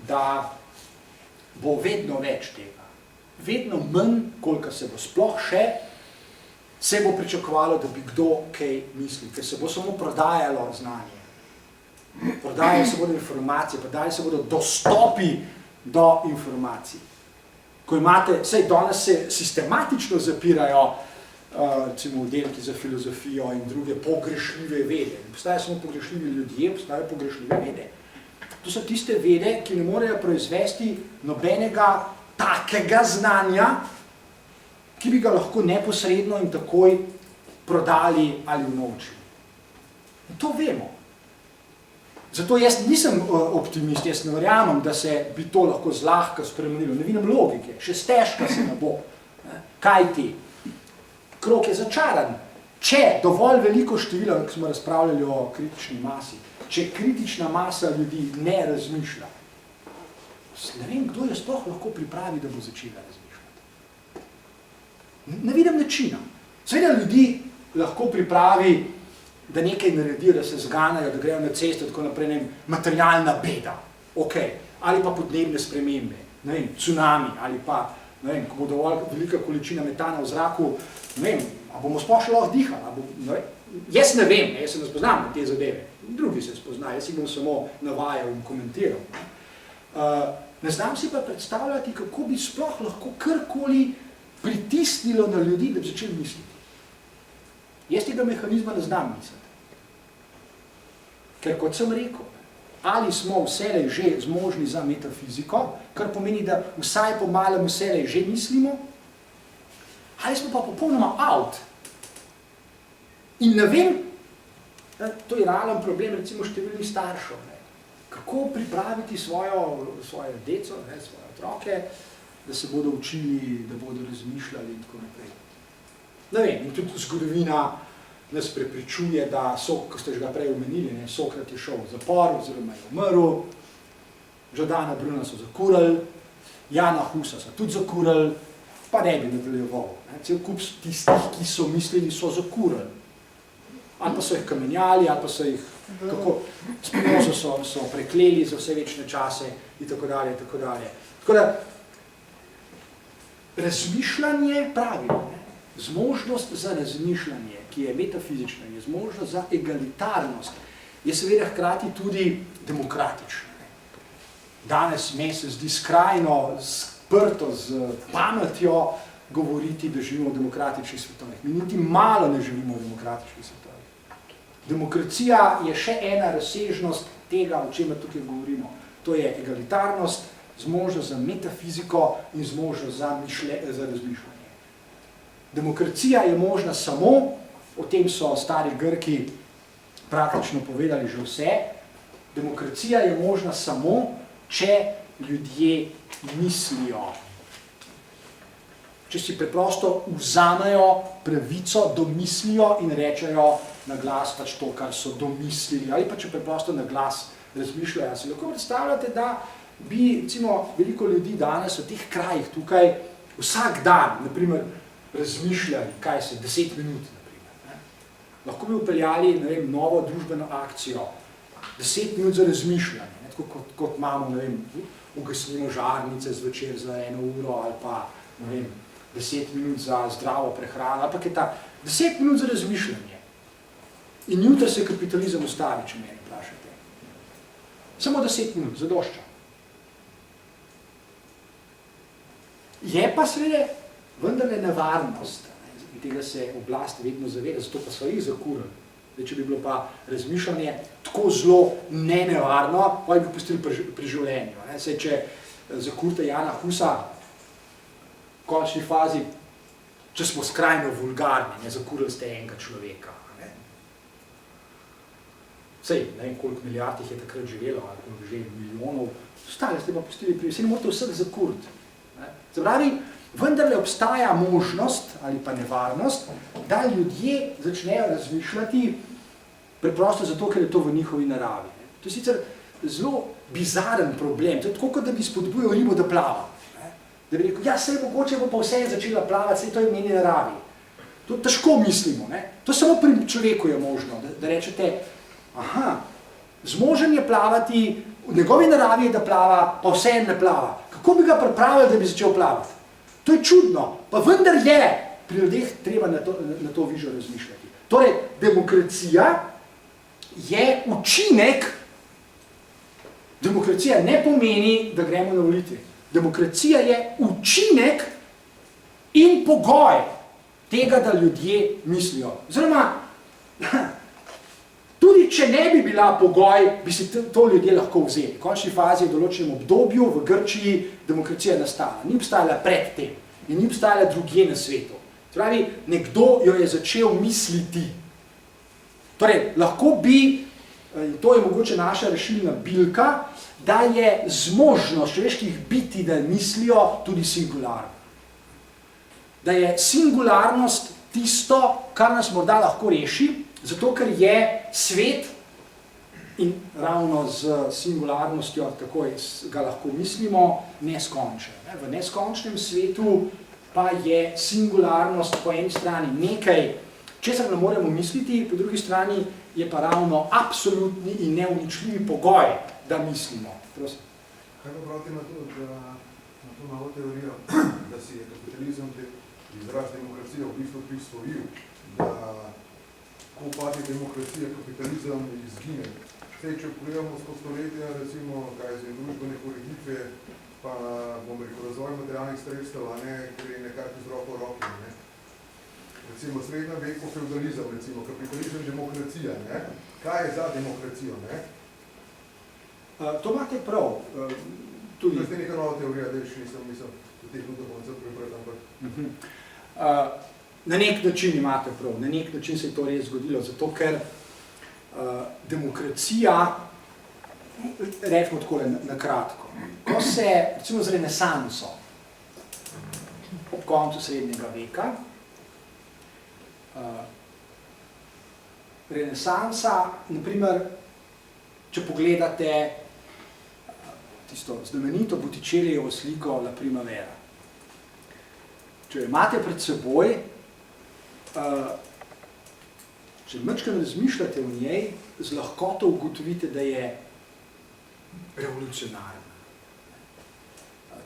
da bo vedno več tega. Vedno manj, koliko se bo sploh še, se bo pričakovalo, da bi kdo kaj misli, ker se bo samo prodajalo znanje. Prodajalo se bodo informacije, prodajalo se bodo dostopi do informacij. Ko imate, saj danes se sistematično zapirajo recimo oddelki za filozofijo in druge pogrešljive vede. Ne postajajo samo pogrešljivi ljudje, postajajo pogrešljive vede. To so tiste vede, ki ne morejo proizvesti nobenega takega znanja, ki bi ga lahko neposredno in takoj prodali ali unovčili. In to vemo. Zato jaz nisem optimist, jaz ne verjamem, da se bi to lahko zlahka spremenilo. Ne vidim logike, še stežka se ne bo. Kaj ti? Krog je začaran. Če dovolj veliko število, ko smo razpravljali o kritični masi, če kritična masa ljudi ne razmišlja, ne vem, kdo je sploh lahko pripravi, da bo začela razmišljati. Ne vidim načina. Seveda ljudi lahko pripravi, da nekaj naredijo, da se zganajo, da grejo na cesto, tako naprej, ne vem, materialna beda, ok, ali pa podnebne spremembe, ne vem, tsunami, ali pa, ne vem, ko bo dovolj velika količina metana v zraku, ne vem, a bomo sploh še lahko dihali, ne vem, jaz ne vem, jaz se ne spoznam na te zadeve, drugi se spoznajo, jaz si bom samo navajal in komentiral. Ne znam si pa predstavljati, kako bi sploh lahko karkoli pritisnilo na ljudi, da bi začeli misliti. Jaz tega mehanizma ne znam misliti. Ker kot sem rekel, ali smo vselej že zmožni za metafiziko, kar pomeni, da vsaj po malem vselej že mislimo, ali smo pa popolnoma out. In ne vem, to je realen problem recimo številnih staršev, ne? Kako pripraviti svoje deco, ne, svoje otroke, da se bodo učili, da bodo razmišljali in tako naprej. Ne vem, in tudi zgodovina nas prepričuje, da ko ste že ga prej omenili, ne, Sokrat je šel v zapor, oziroma je umrl, Giordana Bruna so zakurali, Jana Husa so tudi zakurali, pa ne bi nadaljeval. Cel kup tistih, ki so mislili, so zakurali. Ali pa so jih kamenjali, ali pa so jih Spinozo so prekleli za vse večne čase in tako dalje, in tako dalje. Tako da, razmišljanje pravimo, zmožnost za razmišljanje, ki je metafizična, je zmožnost za egalitarnost, je seveda hkrati tudi demokratična. Danes me se zdi skrajno sprto z pametjo govoriti, da živimo v demokratičnih svetovih. Mi niti malo ne živimo v demokratičnih svetovih. Demokracija je še ena razsežnost tega, o čemer tukaj govorimo. To je egalitarnost, zmožnost za metafiziko in zmožnost za razmišljanje. Demokracija je možna samo, o tem so stari Grki praktično povedali že vse, demokracija je možna samo, če ljudje mislijo. Če si preprosto vzamejo pravico, domislijo in rečejo na glas pač to, kar so domislili, ali pa če preprosto na glas razmišljajo. Si lahko predstavljate, da bi recimo veliko ljudi danes v teh krajih tukaj vsak dan, naprimer, razmišljali, kaj se, 10 minut, naprimer. Lahko bi upeljali, ne vem, novo družbeno akcijo, 10 minut za razmišljanje, ne? Tako kot imamo, ne vem, ugasnimo žarnice zvečer za 1 uro, ali pa, ne vem, 10 minut za zdravo prehrano, ali pa kaj ta, 10 minut za razmišljanje. In jutri se kapitalizem ustavi, če meni vprašate. Samo 10 minut, zadošča. Je pa seveda vendarle nevarnost, in tega se oblast vedno zaveda, zato pa so jih zakurali. Če bi bilo pa razmišljanje tako zelo nenevarno, pa bi pustili pri življenju. Saj, če zakurite Jana Husa, v končni fazi, če smo skrajno vulgarni, zakurili ste enega človeka. Sej, ne vem, koliko milijard jih je takrat živelo, ali koliko že milijonov, ostale ste pa pustili pri, se ne morate vseh zakuriti. Se pravi, vendarle obstaja možnost ali pa nevarnost, da ljudje začnejo razmišljati preprosto zato, ker je to v njihovi naravi. To je sicer zelo bizaren problem, to je tako, kot da bi spodbujal ribo, da plava. Da bi rekel, ja, sej mogoče bo pa vse začela plavati, sej to je v njeni naravi. To težko mislimo, ne? To samo pri človeku je možno, da rečete, aha, zmožen je plavati, v njegovi naravi je, da plava, pa vse ne plava. Kako bi ga pripravili, da bi začel plavati? To je čudno, pa vendar je pri ljudeh treba na to vižo razmišljati. Torej, demokracija je učinek Demokracija ne pomeni, da gremo na volitve. Demokracija je učinek in pogoj tega, da ljudje mislijo. Oziroma, tudi če ne bi bila pogoj, bi si to ljudje lahko vzeli. V končni fazi, v določenem obdobju v Grčiji demokracija nastala. Ni obstajala pred tem in ni obstajala drugje na svetu. Pravi, nekdo jo je začel misliti. Torej, lahko bi, in to je mogoče naša rešilna bilka, da je zmožnost človeških biti, da mislijo, tudi singularna. Da je singularnost tisto, kar nas morda lahko reši, zato ker je svet, in ravno z singularnostjo tako ga lahko mislimo, neskončen. V neskončnem svetu pa je singularnost po eni strani nekaj, česar ne moremo misliti, po drugi strani je pa ravno absolutni in neuničljivi pogoj, da mislimo. Prosim. Kaj pa pravite na to novo teorijo, da si je kapitalizem izraz demokracije v bistvu prisvojil, da ko pati demokracija, kapitalizem izgine. Če pogledamo skozi stoletja, recimo, kaj je družbene ureditve, pa bom rekel, razvoj materialnih sredstev, a ne, ker je nekako z roko v roki, ne. Recimo, srednjem veku feudalizem, recimo, kapitalizem, demokracija, ne. Kaj je za demokracijo, ne? To imate prav. To je neka nova teorija, da še nisem mislil, da teh do konca prebrati, ampak... Na nek način imate prav, na nek način se je to res zgodilo, zato ker demokracija, rečemo takole na kratko, ko se, recimo z renesanso, ob koncu srednjega veka, renesansa, naprimer, če pogledate tisto znamenito Botticellijevo sliko La Primavera. Če jo imate pred seboj, če majčkeno razmišljate o njej, z lahkoto ugotovite, da je revolucionarna.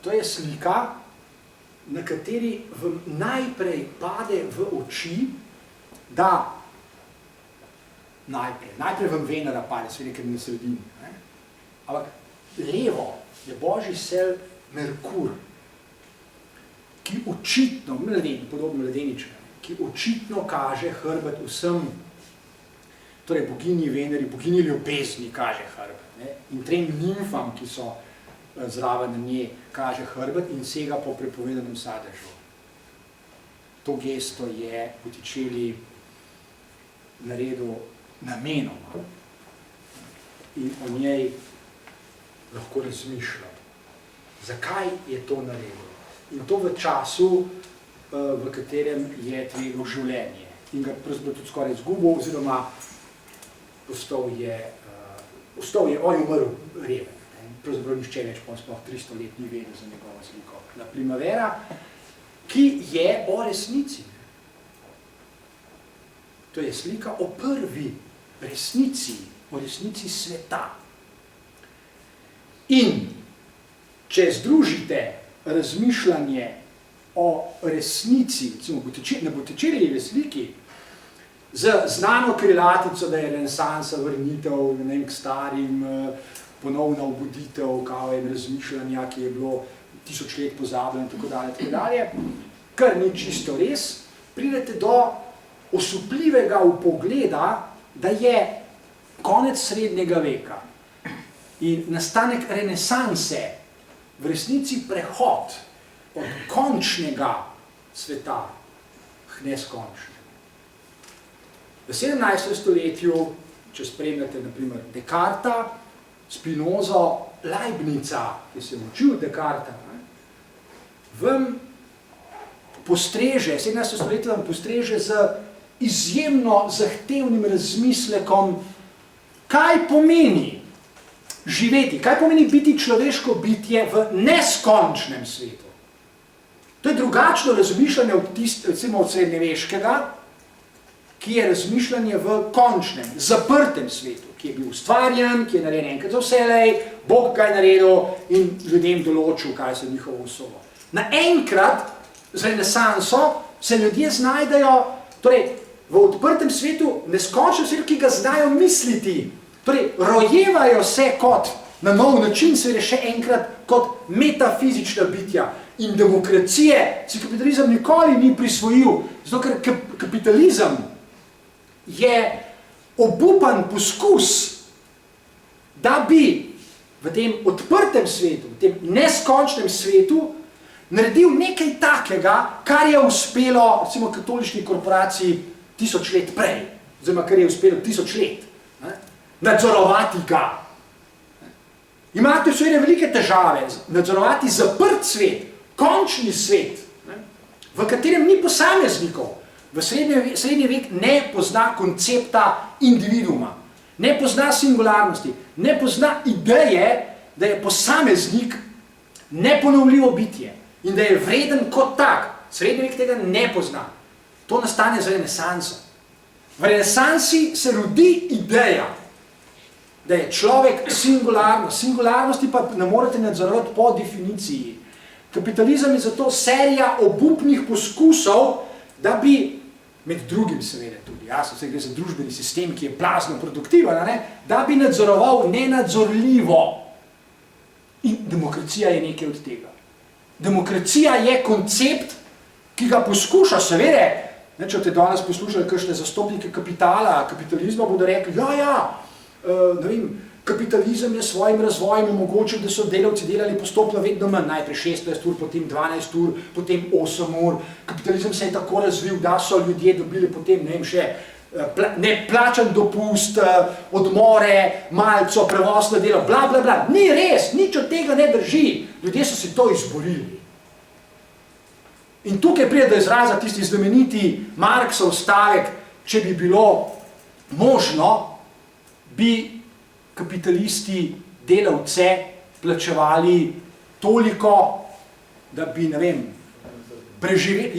To je slika, na kateri vam najprej pade v oči, da najprej vam Venera pade, sve nekaj na sredini. Ampak levo je božji sel Merkur, ki očitno, podobno mladenička, ki očitno kaže hrbet vsem, torej boginji Veneri, boginji ljubezni kaže hrbet. In trem nimfam, ki so zraven na nje, kaže hrbet in sega po prepovedanem sadežu. To gesto je Botticelli naredil namenoma in o njej lahko razmišljam. Zakaj je to naredil? In to v času, v katerem je tvegal življenje. In ga pravzaprav tudi skoraj izgubil, oziroma on je umrl reven. Pravzaprav nišče več, sploh 300 let ni vedel za njegovo sliko. La Primavera, ki je o resnici. To je slika o prvi resnici, o resnici sveta. In če združite razmišljanje o resnici, recimo na Botticellijevi sliki, z znano krilatico, da je renesansa vrnitev k starim, ponovna obuditev, kao je razmišljanja, ki je bilo 1000 let pozabljeno in tako dalje, kar ni čisto res, pridete do osupljivega vpogleda, da je konec srednjega veka in nastanek renesanse v resnici prehod od končnega sveta k neskončnemu. V 17. stoletju, če spremljate naprimer Descarta, Spinozo, Leibnica, ki se je učil Descarta, vam postreže, 17. stoletje vam postreže z izjemno zahtevnim razmislekom, kaj pomeni živeti, kaj pomeni biti človeško bitje v neskončnem svetu. To je drugačno razmišljanje od srednjeveškega, ki je razmišljanje v končnem, zaprtem svetu, ki je bil ustvarjen, ki je narejen enkrat za vselej, Bog ga je naredil in ljudem določil, kaj se njihovo usodo. Naenkrat, z renesanso, se ljudje znajdejo, torej v odprtem svetu, neskončnem svetu, ki ga znajo misliti. Torej, rojevajo se kot na nov način, seveda še enkrat, kot metafizična bitja. In demokracije si kapitalizem nikoli ni prisvojil, zato ker kapitalizem je obupan poskus, da bi v tem odprtem svetu, v tem neskončnem svetu, naredil nekaj takega, kar je uspelo, recimo, katoliški korporaciji 1000 let prej, oziroma kar je uspelo 1000 let, nadzorovati ga. Imate seveda velike težave, nadzorovati zaprt svet, končni svet, v katerem ni posameznikov. V srednji vek ne pozna koncepta individuuma, ne pozna singularnosti, ne pozna ideje, da je posameznik neponovljivo bitje in da je vreden kot tak. Srednji vek tega ne pozna. To nastane z renesanso. V renesansi se rodi ideja, da je človek singularnost. Singularnosti pa ne morete nadzorovati po definiciji. Kapitalizem je zato serija obupnih poskusov, da bi, med drugim seveda tudi, jasno, gre za družbeni sistem, ki je blazno produktiven, da bi nadzoroval nenadzorljivo. In demokracija je nekaj od tega. Demokracija je koncept, ki ga poskuša, seveda, če te danes poslušali kakšne zastopnike kapitala, kapitalizma, bodo rekli, ne vem, kapitalizem je svojim razvojem omogočil, da so delavci delali postopno vedno manj, najprej 16 ur, potem 12 ur, potem 8 ur. Kapitalizem se je tako razvil, da so ljudje dobili potem, ne vem, še neplačan dopust, odmore, malco, prevozno delo, bla, bla, bla. Ni res, nič od tega ne drži. Ljudje so si to izborili. In tukaj pride do izraza tisti znameniti Marksov stavek, če bi bilo možno, bi kapitalisti delavce plačevali toliko, da bi, ne vem, preživeli,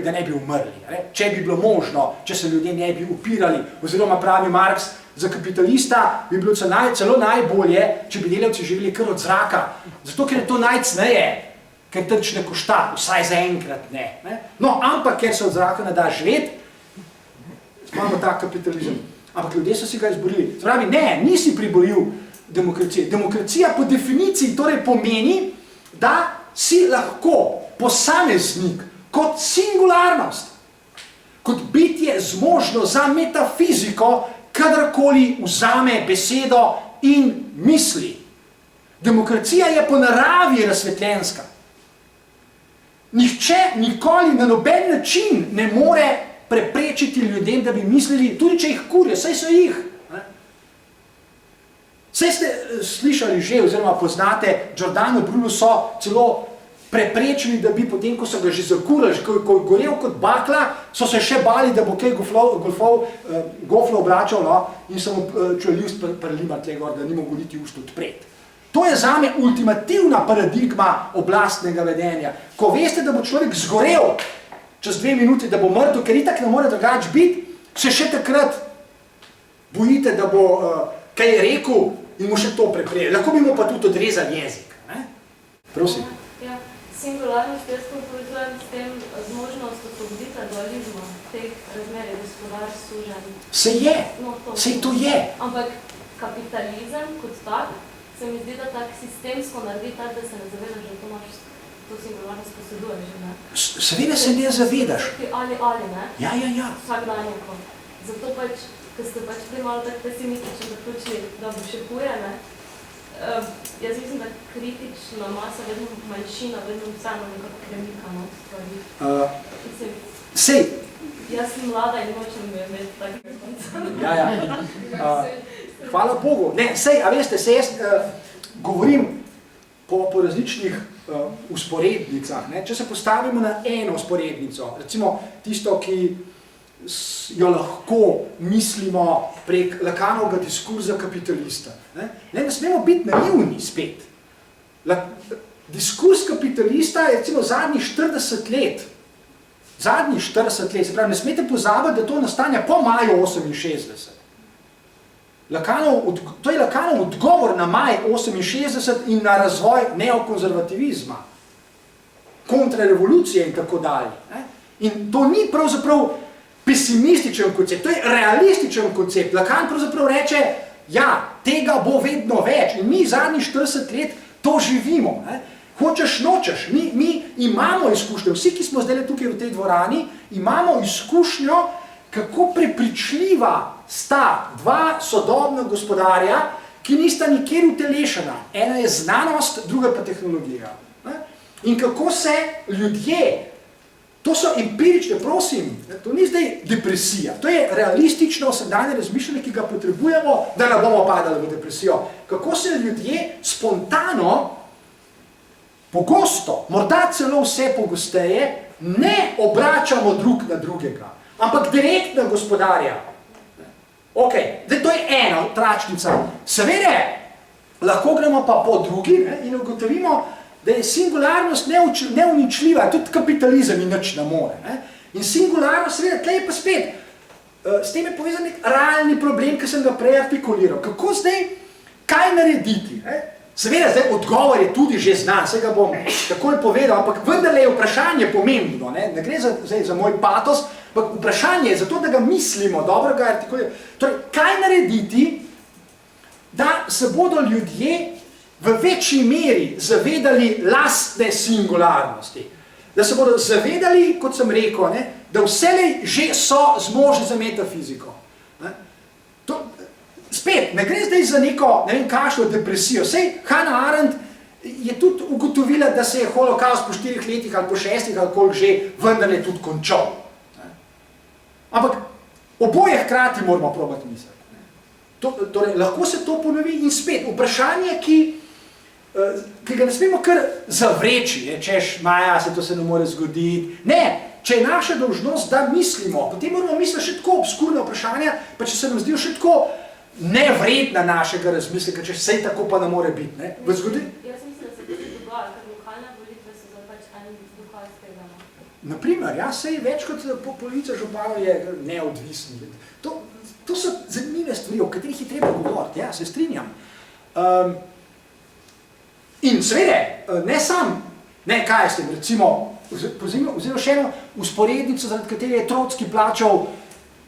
da ne bi umrli. Če bi bilo možno, če se ljudje ne bi upirali, oziroma pravi Marks, za kapitalista bi bilo celo najbolje, če bi delavci živeli kar od zraka, zato ker je to najcneje, ker trč ne košta, vsaj zaenkrat ne. No, ampak ker se od zraka ne da živeti, imamo tak kapitalizem. Ampak ljudje so si ga izborili. Pravi, ne, nisi priboril demokracije. Demokracija po definiciji torej pomeni, da si lahko posameznik kot singularnost, kot bitje zmožno za metafiziko, kadarkoli vzame besedo in misli. Demokracija je po naravi razsvetljenska. Nihče nikoli na noben način ne more preprečiti ljudem, da bi mislili, tudi če jih kurijo, saj so jih. Saj ste slišali že, oziroma poznate, Giordano Bruno so celo preprečili, da bi potem, ko so ga že zakurili, ko je gorel kot bakla, so se še bali, da bo kaj goflo obračal, in so mu čuli ust prelima tle gor, da ni mogel niti ust odpreti. To je zame ultimativna paradigma oblastnega vedenja. Ko veste, da bo človek zgorel čez 2 minuti, da bo mrtev, ker itak ne more drugače biti, se še takrat bojite, da bo kaj rekel in mu še to preprejel. Lahko bi mu pa tudi odrezal jezik. Prosim. Ja, singularnost jaz povezujem s tem zmožnost osvoboditve dualizma, teh razmerij, gospodar, sužen. Sej to je. Ampak kapitalizem kot tak, se mi zdi, da tak sistemsko naredi tak, da se ne zavedaš, da to imaš to singularnost poseduješ, ne? Seveda se ne zavedaš. Ali, ne? Ja. Vsakdanjeko. Zato pač, ko ste pač prej malo tak pesimistično zaključili, da bo še huje, ne? Jaz mislim, da kritična masa, vedno manjšina, vedno vseeno nekako kremika, no, stvari. Sej. Jaz sem mlada in nočem imeti takega konca. Ja. Hvala Bogu. Ne, sej, a veste, sej jaz govorim po različnih usporednicah. Če se postavimo na eno usporednico, recimo tisto, ki jo lahko mislimo prek Lacanovega diskurza kapitalista. Ne smemo biti naivni spet. Diskurs kapitalista je recimo zadnjih 40 let. Se pravi, ne smete pozabiti, da to nastane po maju 68. To je Lacanov odgovor na maj 68 in na razvoj neokonzervativizma, kontrarevolucije in tako dalje. In to ni pravzaprav pesimističen koncept, to je realističen koncept. Lacan pravzaprav reče, ja, tega bo vedno več in mi zadnjih 40 let to živimo. Ne? Hočeš, nočeš, mi imamo izkušnjo, vsi, ki smo zdaj tukaj v tej dvorani, imamo izkušnjo, kako prepričljiva sta dva sodobna gospodarja, ki nista nikjer utelešena. Ena je znanost, druga pa tehnologija. Ne? In kako se ljudje, to so empirične, prosim, to ni zdaj depresija, to je realistično vsakdanje razmišljanje, ki ga potrebujemo, da ne bomo padali v depresijo. Kako se ljudje spontano, pogosto, morda celo vse pogosteje, ne obračamo drug na drugega, ampak direkt na gospodarja. Ok, zdaj to je ena tračnica. Seveda, lahko gremo pa po drugi in ugotovimo, da je singularnost neuničljiva, tudi kapitalizem in nič ne more. In singularnost, seveda, tle je pa spet, s tem je povezan nek realni problem, ki sem ga prej artikuliral. Kako zdaj, kaj narediti? Seveda, zdaj odgovor je tudi že znan, se ga bom takoj povedal, ampak vendarle je vprašanje pomembno, ne gre za moj patos, ampak vprašanje je zato, da ga mislimo, dobro ga artikuliramo. Torej, kaj narediti, da se bodo ljudje v večji meri zavedali lastne singularnosti. Da se bodo zavedali, kot sem rekel, da vselej že so zmožni za metafiziko. Spet, ne gre zdaj za neko, ne vem, kakšno depresijo. Sej Hannah Arendt je tudi ugotovila, da se je holokaust po 4 letih ali po 6 ali koliko že vendarle tudi končal. Ampak oboje hkrati moramo probati misliti. Torej, lahko se to ponovi in spet, vprašanje, ki ga ne smemo kar zavreči, češ, Maja, to se ne more zgoditi. Ne, če je naša dolžnost, da mislimo, potem moramo misliti še tako obskurna vprašanja, pa če se nam zdijo še tako nevredna našega razmisleka, če sej tako pa ne more biti. Ne? Jaz mislim, da se to dogaja, ker lokalne volitve so za pač en dokaz tega. Naprimer, ja, sej več kot polovica županov je neodvisni. To so zanimive stvari, o katerih je treba govoriti, ja, se strinjam. In seveda, ne sam, ne kaj s tem, recimo, vzemo še eno usporednico, zaradi katere je Trotski plačal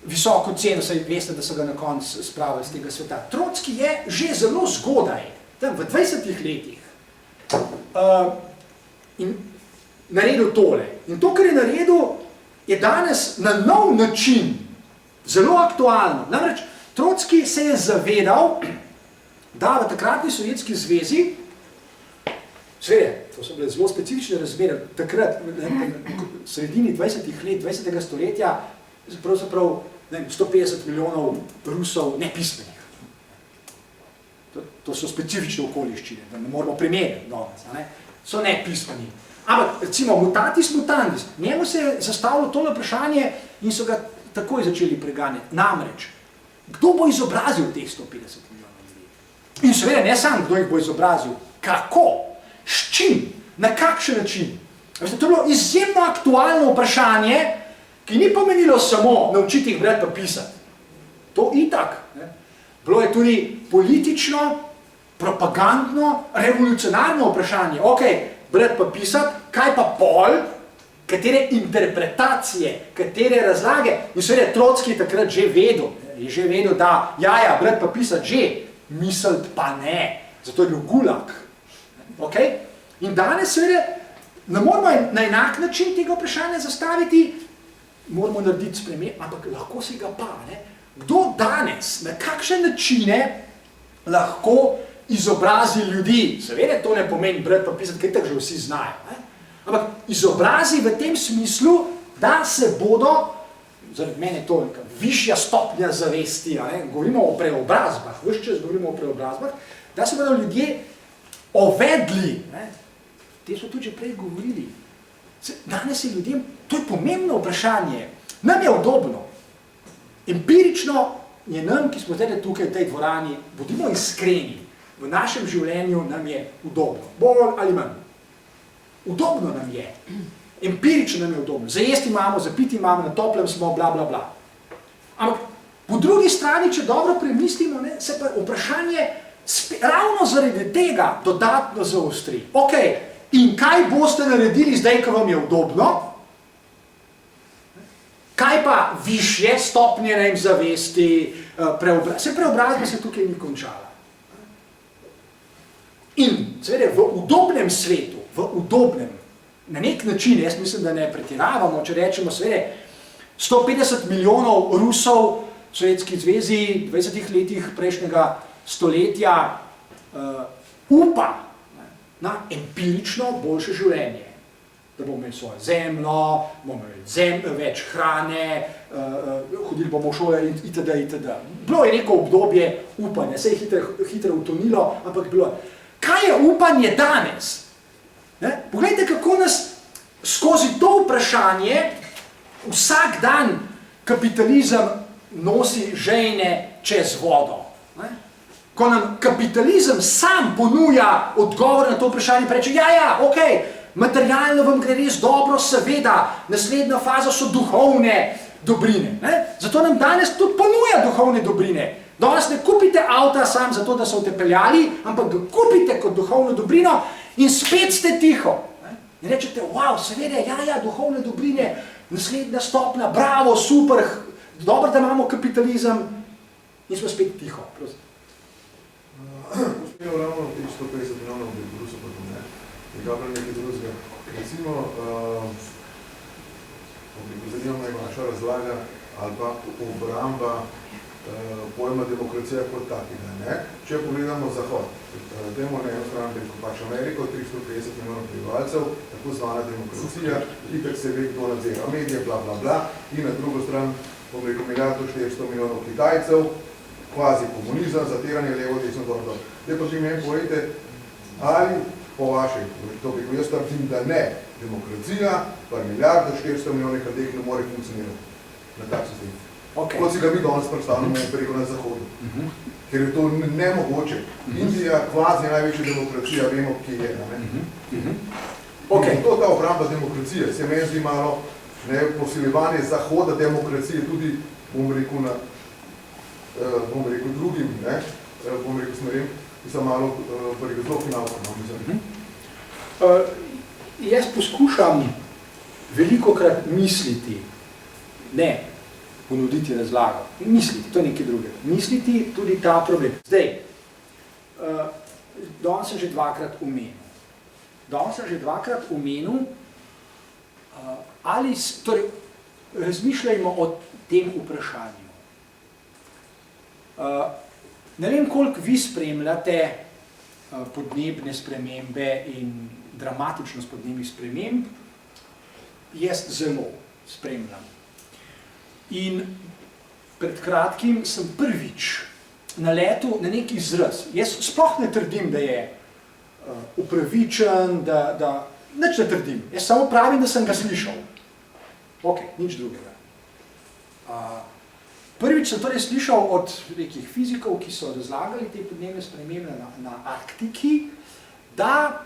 visoko ceno, saj veste, da so ga na koncu spravili z tega sveta. Trotski je že zelo zgodaj, tam v 20 letih, in naredil tole. In to, kar je naredil, je danes na nov način zelo aktualno. Namreč, Trotski se je zavedal, da v takratni Sovjetski zvezi, seveda, to so bile zelo specifične razmere, takrat, v sredini 20 let 20. stoletja, pravzaprav 150 milijonov Rusov nepismenih. To so specifične okoliščine, da ne moramo primerjati danes, so nepismeni. Ampak, recimo, mutatis mutandis, njemu se je zastavilo tole vprašanje in so ga takoj začeli preganjati. Namreč, kdo bo izobrazil teh 150 milijonov ljudi? In seveda ne samo, kdo jih bo izobrazil, kako? S čim? Na kakšen način? To je bilo izjemno aktualno vprašanje, ki ni pomenilo samo naučiti jih brati pa pisati. To itak. Bilo je tudi politično, propagandno, revolucionarno vprašanje. Ok, brati pa pisati, kaj pa pol, katere interpretacije, katere razlage. In seveda Trotski je takrat že vedel, da jaja, brati pa pisati že, misliti pa ne. Zato je bil gulag. Okay? In danes seveda ne moramo na enak način tega vprašanja zastaviti, moramo narediti spremembe, ampak lahko si ga pa. Kdo danes, na kakšne načine lahko izobrazi ljudi? Seveda to ne pomeni brati pa pisati, kaj tako že vsi znajo. Ampak izobrazi v tem smislu, da se bodo, zaradi mene to neka višja stopnja zavesti, govorimo o preobrazbah, ves čas govorimo o preobrazbah, da se bodo ljudje ovedli, te so tudi že prej govorili. Danes je ljudem, to je pomembno vprašanje, nam je udobno. Empirično je nam, ki smo zdaj tukaj v tej dvorani, bodimo iskreni, v našem življenju nam je udobno, bolj ali manj. Udobno nam je, empirično nam je udobno, za jesti imamo, za piti imamo, na toplem smo, bla, bla, bla. Ampak po drugi strani, če dobro premislimo, se pa vprašanje ravno zaradi tega dodatno zaostri. Ok, in kaj boste naredili zdaj, ko vam je udobno? Kaj pa višje stopnje zavesti, preobrazba se tukaj ni končala. In seveda v udobnem svetu, na nek način, jaz mislim, da ne pretiravamo, če rečemo seveda 150 milijonov Rusov v Sovjetski zvezi v 20 letih prejšnjega stoletja upa na empirično boljše življenje. Da bomo imeli svojo zemljo, bomo imeli več hrane, hodili bomo v šole itd. itd. Bilo je neko obdobje upanja, se je hitro utonilo, ampak bilo. Kaj je upanje danes? Poglejte, kako nas skozi to vprašanje vsak dan kapitalizem nosi žejne čez vodo. Ko nam kapitalizem sam ponuja odgovor na to vprašanje, reče, okej, materialno vam gre res dobro, seveda, naslednja faza so duhovne dobrine. Zato nam danes tudi ponuja duhovne dobrine. Danes ne kupite avta sam zato, da so te peljali, ampak ga kupite kot duhovno dobrino in spet ste tiho. In rečete, wow, seveda, duhovne dobrine, naslednja stopnja, bravo, super, dobro, da imamo kapitalizem in smo spet tiho. Uspelo ravno teh 150 milijonov v Brusu, pa to ne. Nekaj prav nekaj drugega. Recimo, zanima me vaša razlaga ali pa obramba pojma demokracija kot takega. Če pogledamo Zahod, dajmo na eno stran pač Ameriko, 350 milijonov prebivalcev, tako znana demokracija, itak se ve, kdo nadzira medije, bla, bla, bla, in na drugo stran, bom rekel, milijardo 400 milijonov Kitajcev, kvazi komunizem, zatiranje levo, desno, dobro. Zdaj pa vi meni povejte, ali po vašem, to bi jaz trdim, da ne, demokracija, pa milijardo 400 milijonov kadeh ne more funkcionirati na tak sistem. Kot si ga mi danes predstavljamo preko na Zahodu. Ker je to nemogoče. Indija, kvazi največja demokracija, vemo, kje je. In to ta obramba demokracije se meni zdi malo posiljevanje Zahoda demokracije tudi, bom rekel, drugim, bom rekel smerim, ki so malo zelo finalno. Jaz poskušam velikokrat misliti, ne ponuditi razlago, misliti, to je nekaj drugega, misliti tudi ta problem. Zdaj, danes sem že dvakrat omenil, ali, torej, razmišljajmo o tem vprašanju. Ne vem, koliko vi spremljate podnebne spremembe in dramatičnost podnebnih sprememb, jaz zelo spremljam. In pred kratkim sem prvič naletel na neki izraz. Jaz sploh ne trdim, da je upravičen, nič ne trdim. Jaz samo pravim, da sem ga slišal. Ok, nič drugega. Prvič sem torej slišal od nekih fizikov, ki so razlagali te podnebne spremembe na Arktiki, da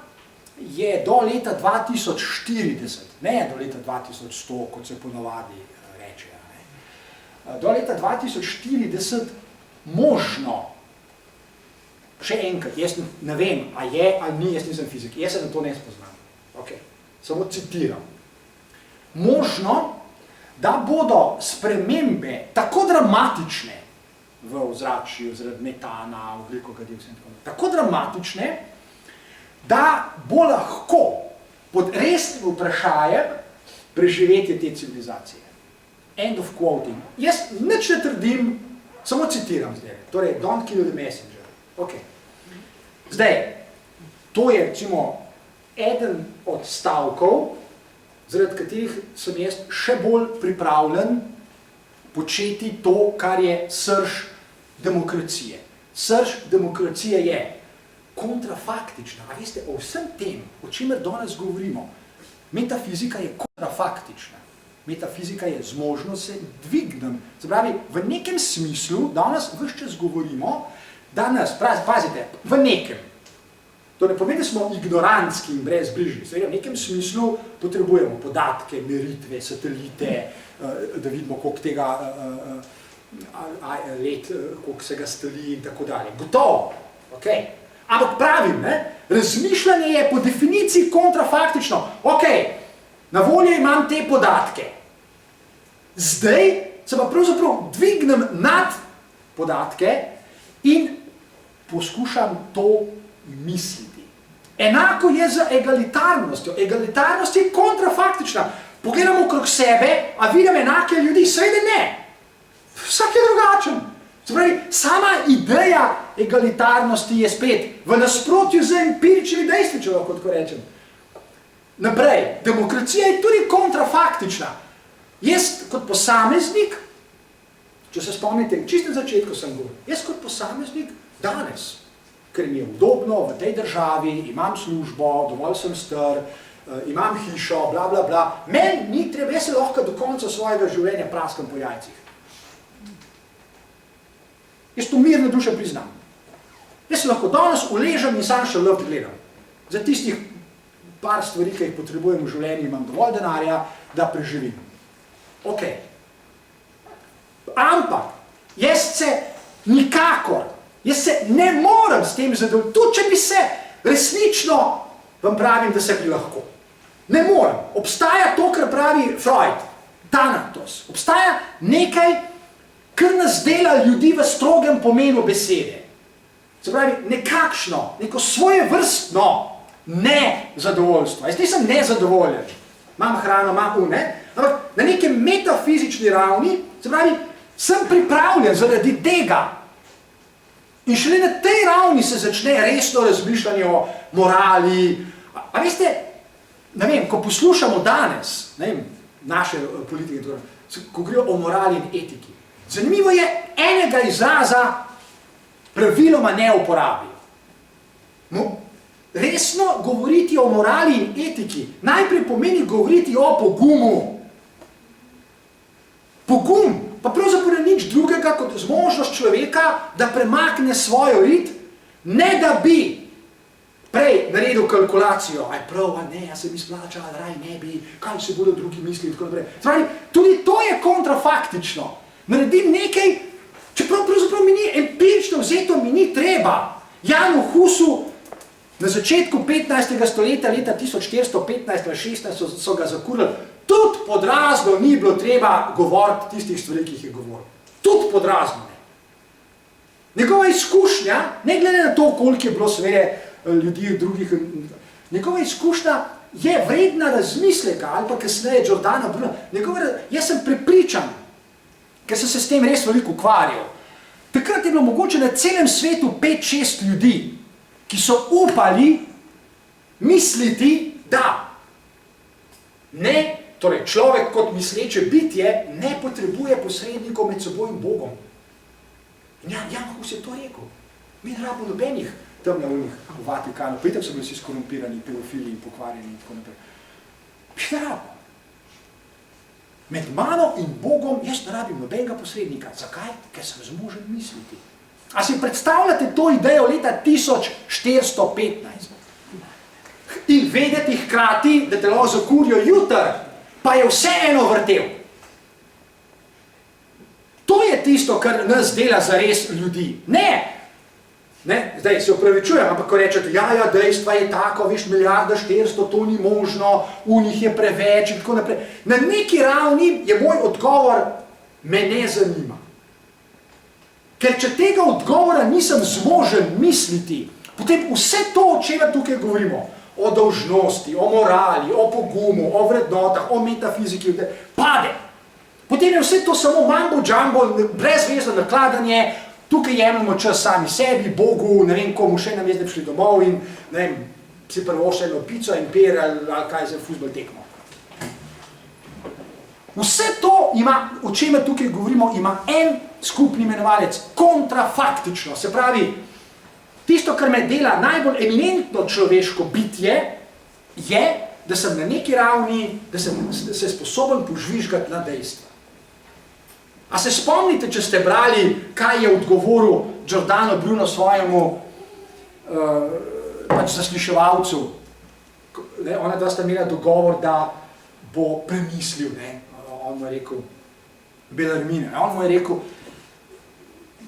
je do leta 2040, ne do leta 2100, kot se ponovadi reče, do leta 2040 možno, še enkrat, jaz ne vem, a je ali ni, jaz nisem fizik, jaz se na to ne spoznam. Okay. Samo citiram. Možno, da bodo spremembe tako dramatične v ozračju, zaradi metana, ogljikovega dioksida, tako dramatične, da bo lahko pod resnim vprašanjem preživetje te civilizacije. End of quoting. Jaz nič ne trdim, samo citiram zdaj. Torej, don't kill the messenger. Okay. Zdaj, to je, recimo, eden od stavkov, zaradi katerih sem jaz še bolj pripravljen početi to, kar je srž demokracije. Srž demokracije je kontrafaktična. A veste, o vsem tem, o čemer danes govorimo, metafizika je kontrafaktična. Metafizika je zmožnost se dvignem. Se pravi, v nekem smislu, danes ves čas govorimo, da nas, pazite, v nekem. To ne pomeni, da smo ignorantski in brezbrižni. V nekem smislu potrebujemo podatke, meritve, satelite, da vidimo, koliko tega let, koliko se ga stali in tako dalje. Gotovo, ok. Ampak pravim, razmišljanje je po definiciji kontrafaktično. Ok, na voljo imam te podatke. Zdaj se pa pravzaprav dvignem nad podatke in poskušam to misliti. Enako je z egalitarnostjo. Egalitarnost je kontrafaktična. Pogledam okrog sebe, a vidim enake ljudi? Seveda ne. Vsak je drugačen. Pravi, sama ideja egalitarnosti je spet v nasprotju z empiričnimi dejstvi, če lahko tako rečem. Naprej, demokracija je tudi kontrafaktična. Jaz kot posameznik, če se spomnite, čisto na začetku sem govoril, jaz kot posameznik danes, ker mi je udobno v tej državi, imam službo, dovolj sem star, imam hišo, bla, bla, bla, meni ni treba, jaz se lahko do konca svojega življenja praskam po jajcih. Jaz to mirno duše priznam. Jaz se lahko danes uležem in sam še lovt gledam. Za tistih par stvari, ki jih potrebujem v življenju, imam dovolj denarja, da preživim. Ok. Ampak, jaz se nikakor, jaz se ne morem s tem zadovoljiti, tudi če bi se resnično, vam pravim, da se bi lahko. Ne morem. Obstaja to, kar pravi Freud, Thanatos. Obstaja nekaj, kar nas dela ljudi v strogem pomenu besede. Se pravi, nekakšno, neko svojevrstno nezadovoljstvo. Jaz nisem nezadovoljen. Imam hrano, imam une, ampak na nekem metafizični ravni, se pravi, sem pripravljen zaradi tega. In šele na tej ravni se začne resno razmišljanje o morali. A veste, ne vem, ko poslušamo danes, ne vem, naše politike, ko grejo o morali in etiki, zanimivo je, enega izraza praviloma ne uporabi. No, resno govoriti o morali in etiki najprej pomeni govoriti o pogumu. Pogum pa pravzaprav nič drugega kot zmožnost človeka, da premakne svojo rit, ne da bi prej naredil kalkulacijo, aj prav, a ne, a se mi splača, ali raj ne bi, kaj se bodo drugi mislili, tako naprej. Pravi, tudi to je kontrafaktično. Naredim nekaj, čeprav pravzaprav mi ni empirično vzeto, mi ni treba. Janu Husu na začetku 15. stoletja, leta 1415 ali 16 so ga zakurili, tudi pod razno ni bilo treba govoriti tistih stvari, ki jih je govoril. Tudi pod razno ne. Njegova izkušnja, ne glede na to, koliko je bilo seveda ljudi drugih, njegova izkušnja je vredna razmisleka, ali pa kasneje Giordano Bruno, jaz sem prepričan, ker sem se s tem res veliko ukvarjal. Takrat je bilo mogoče na celem svetu 5-6 ljudi, ki so upali misliti, da ne, torej človek kot misleče bitje ne potrebuje posrednikov med seboj in Bogom. In Jan Hus je to rekel. Mi ne rabimo nobenih tam na unih v Vatikanu, pa itak so bili vsi skorumpirani, pedofili in pokvarjeni in tako naprej. Mi ne rabimo. Med mano in Bogom jaz ne rabim nobenega posrednika. Zakaj? Ker sem zmožen misliti. A si predstavljate to idejo leta 1415? In vedeti hkrati, da te lahko zakurijo jutr, pa je vseeno vrtel. To je tisto, kar nas dela zares ljudi. Ne! Zdaj se opravičujem, ampak ko rečete, ja, dejstva je tako, viš, 1,400,000, to ni možno, v njih je preveč in tako naprej. Na neki ravni je moj odgovor, me ne zanima. Ker če tega odgovora nisem zmožen misliti, potem vse to, o čemer tukaj govorimo, o dolžnosti, o morali, o pogumu, o vrednotah, o metafiziki, pade. Potem je vse to samo mambo-džambo, brezvezno nakladanje, tukaj jemljamo čas sami sebi, Bogu, ne vem komu še nam je zdaj prišli domov in ne vem, si prvo še eno pico in per ali kaj za fuzbol tekmo. Vse to ima, o čemer tukaj govorimo, ima en skupni imenovalec, kontrafaktično. Se pravi, tisto, kar me dela najbolj eminentno človeško bitje, je, da sem na neki ravni, da sem se sposoben požvižgati na dejstva. A se spomnite, če ste brali, kaj je odgovoril Giordano Bruno svojemu zasliševalcu? Ona dva sta imela dogovor, da bo premislil, on mu je rekel, Bellarmine, on mu je rekel,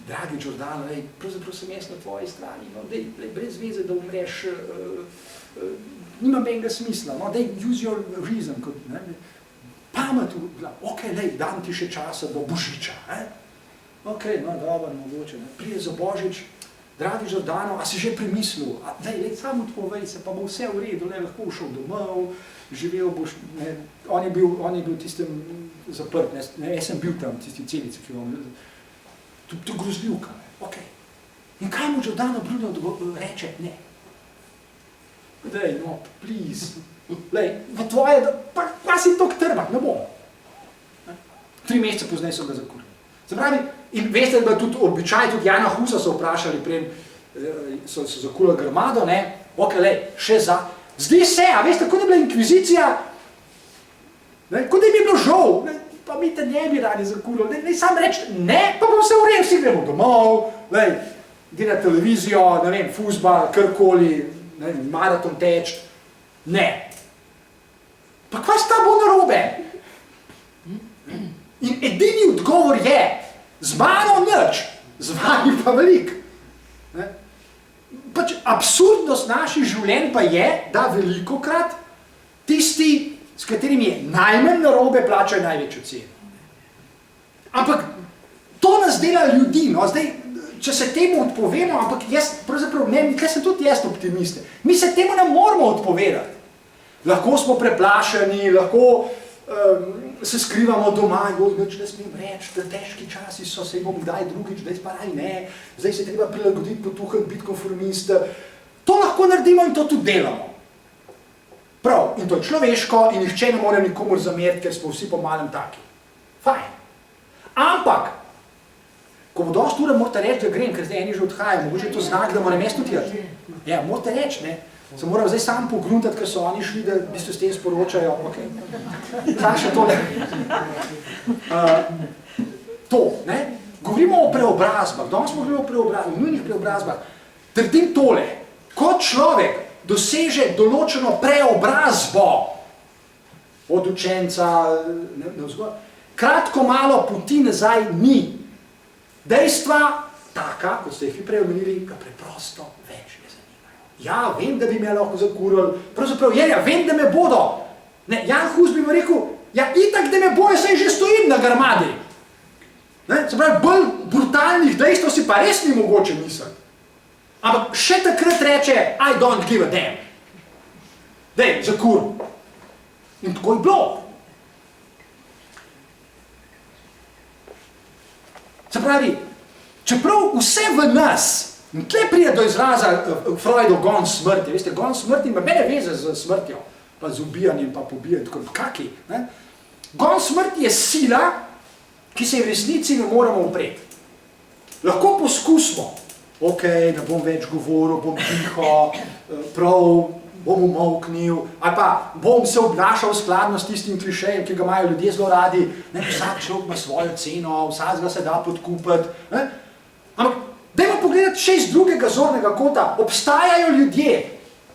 dragi Giordano, pravzaprav sem jaz na tvoji strani, brez veze, da umreš, nima benega smisla, use your reason. Pa verjameti, ok, lej, dam ti še časa do Božiča. Ok, no, dobro, mogoče. Prije za Božič, dragi Žordano, a si že premislil? Lej, samo odpovej se, pa bo vse v redu, lahko šel domov, živel boš, on je bil tistem zaprt, jaz sem bil tam, tisti celice, ki vam, to grozljivka, ok. In kaj mu Giordano Bruno reče? Ne. Dej, no, please, lej, v tvoje, pa si tok trmak, ne bom. 3 mesece pozneje so ga zakurili. Se pravi, in veste, da tudi običaj, tudi Jana Husa so vprašali, prej so zakurili Grmado, ne, ok, lej, še za, zdi se, a veste, kot je bila inkvizicija, kot je mi bilo žal, pa mi te ne bi radi zakurili, ne sam reči, ne, pa bom se uredil, vsi gremo domov, lej, delati televizijo, ne vem, fuzbal, karkoli, ne vem, maraton teč, ne. Pa kva sta bo narobe? In edini odgovor je, z mano nič, z vami pa velik. Pač absurdnost naših življenj pa je, da velikokrat tisti, s katerimi je najmanj narobe, plačajo največjo ceno. Ampak to nas dela ljudi, no, zdaj, če se temu odpovemo, ampak jaz, pravzaprav, ne, kaj sem tudi jaz optimist, mi se temu ne moramo odpovedati. Lahko smo preplašeni, lahko se skrivamo doma, nič ne smem reči, da težki časi so, se bom kdaj drugič, zdaj pa raj ne, zdaj se treba prilagoditi, potuhati, biti konformist. To lahko naredimo in to tudi delamo. Prav, in to je človeško in nihče ne more nikomor zameriti, ker smo vsi po malem taki. Fajn. Ampak, ko bo dosti ura, morate reči, da grem, ker zdaj eni že odhajajo, mogoče je to znak, da moram jaz tudi jati. Ja, morate reči, ne. Se moram zdaj sam pogruntati, ker so oni šli, da v bistvu s tem sporočajo, ok. Kaj še tole? To, ne. Govorimo o preobrazbah, danes smo govorili o preobrazbah, nujnih preobrazbah. Trdim tole, kot človek doseže določeno preobrazbo od učenca, kratko malo poti nazaj ni. Dejstva taka, kot ste jih vi prej omenili, ga preprosto več ne zanimajo. Ja, vem, da bi me lahko zakurili, pravzaprav, ja, vem, da me bodo. Ne, Jan Hus bi mi rekel, ja, itak, da me bojo, saj že stojim na Grmadi. Ne, se pravi, bolj brutalnih dejstev si pa res ni mogoče misliti. Ampak še takrat reče, I don't give a damn. Dej, zakur. In tako je bilo. Se pravi, čeprav vse v nas, in tle pride do izraza Freudov gon smrti, veste, gon smrti ima mene veze z smrtjo, pa z ubijanjem, pa pobijanjem, tako kaki. Ne? Gon smrti je sila, ki se v resnici ne moramo upreti. Lahko poskusimo, ok, ne bom več govoril, bom tiho, prav, bom umolknil, ali pa bom se obnašal skladno s tistim klišejem, ki ga imajo ljudje zelo radi, ne, vsak človek ima svojo ceno, vsakega se da podkupiti. Ne? Ampak, dajmo pogledati še iz drugega zornega kota, obstajajo ljudje,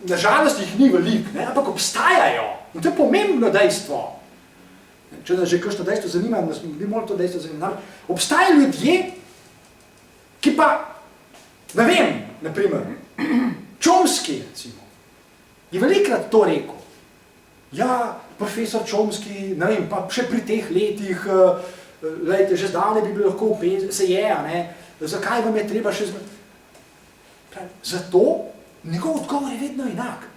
na žalost jih ni veliko, ne? Ampak obstajajo in to je pomembno dejstvo. Če nas že kakšno dejstvo zanima, nas bi morali to dejstvo zanimati. Obstajajo ljudje, ki pa, ne vem, naprimer, Chomsky, recimo, je velikrat to rekel. Ja, profesor Chomsky, ne vem, pa še pri teh letih, lejte, že zdavne bi bilo lahko se je, ne, zakaj vam je treba še Zato njegov odgovor je vedno enak.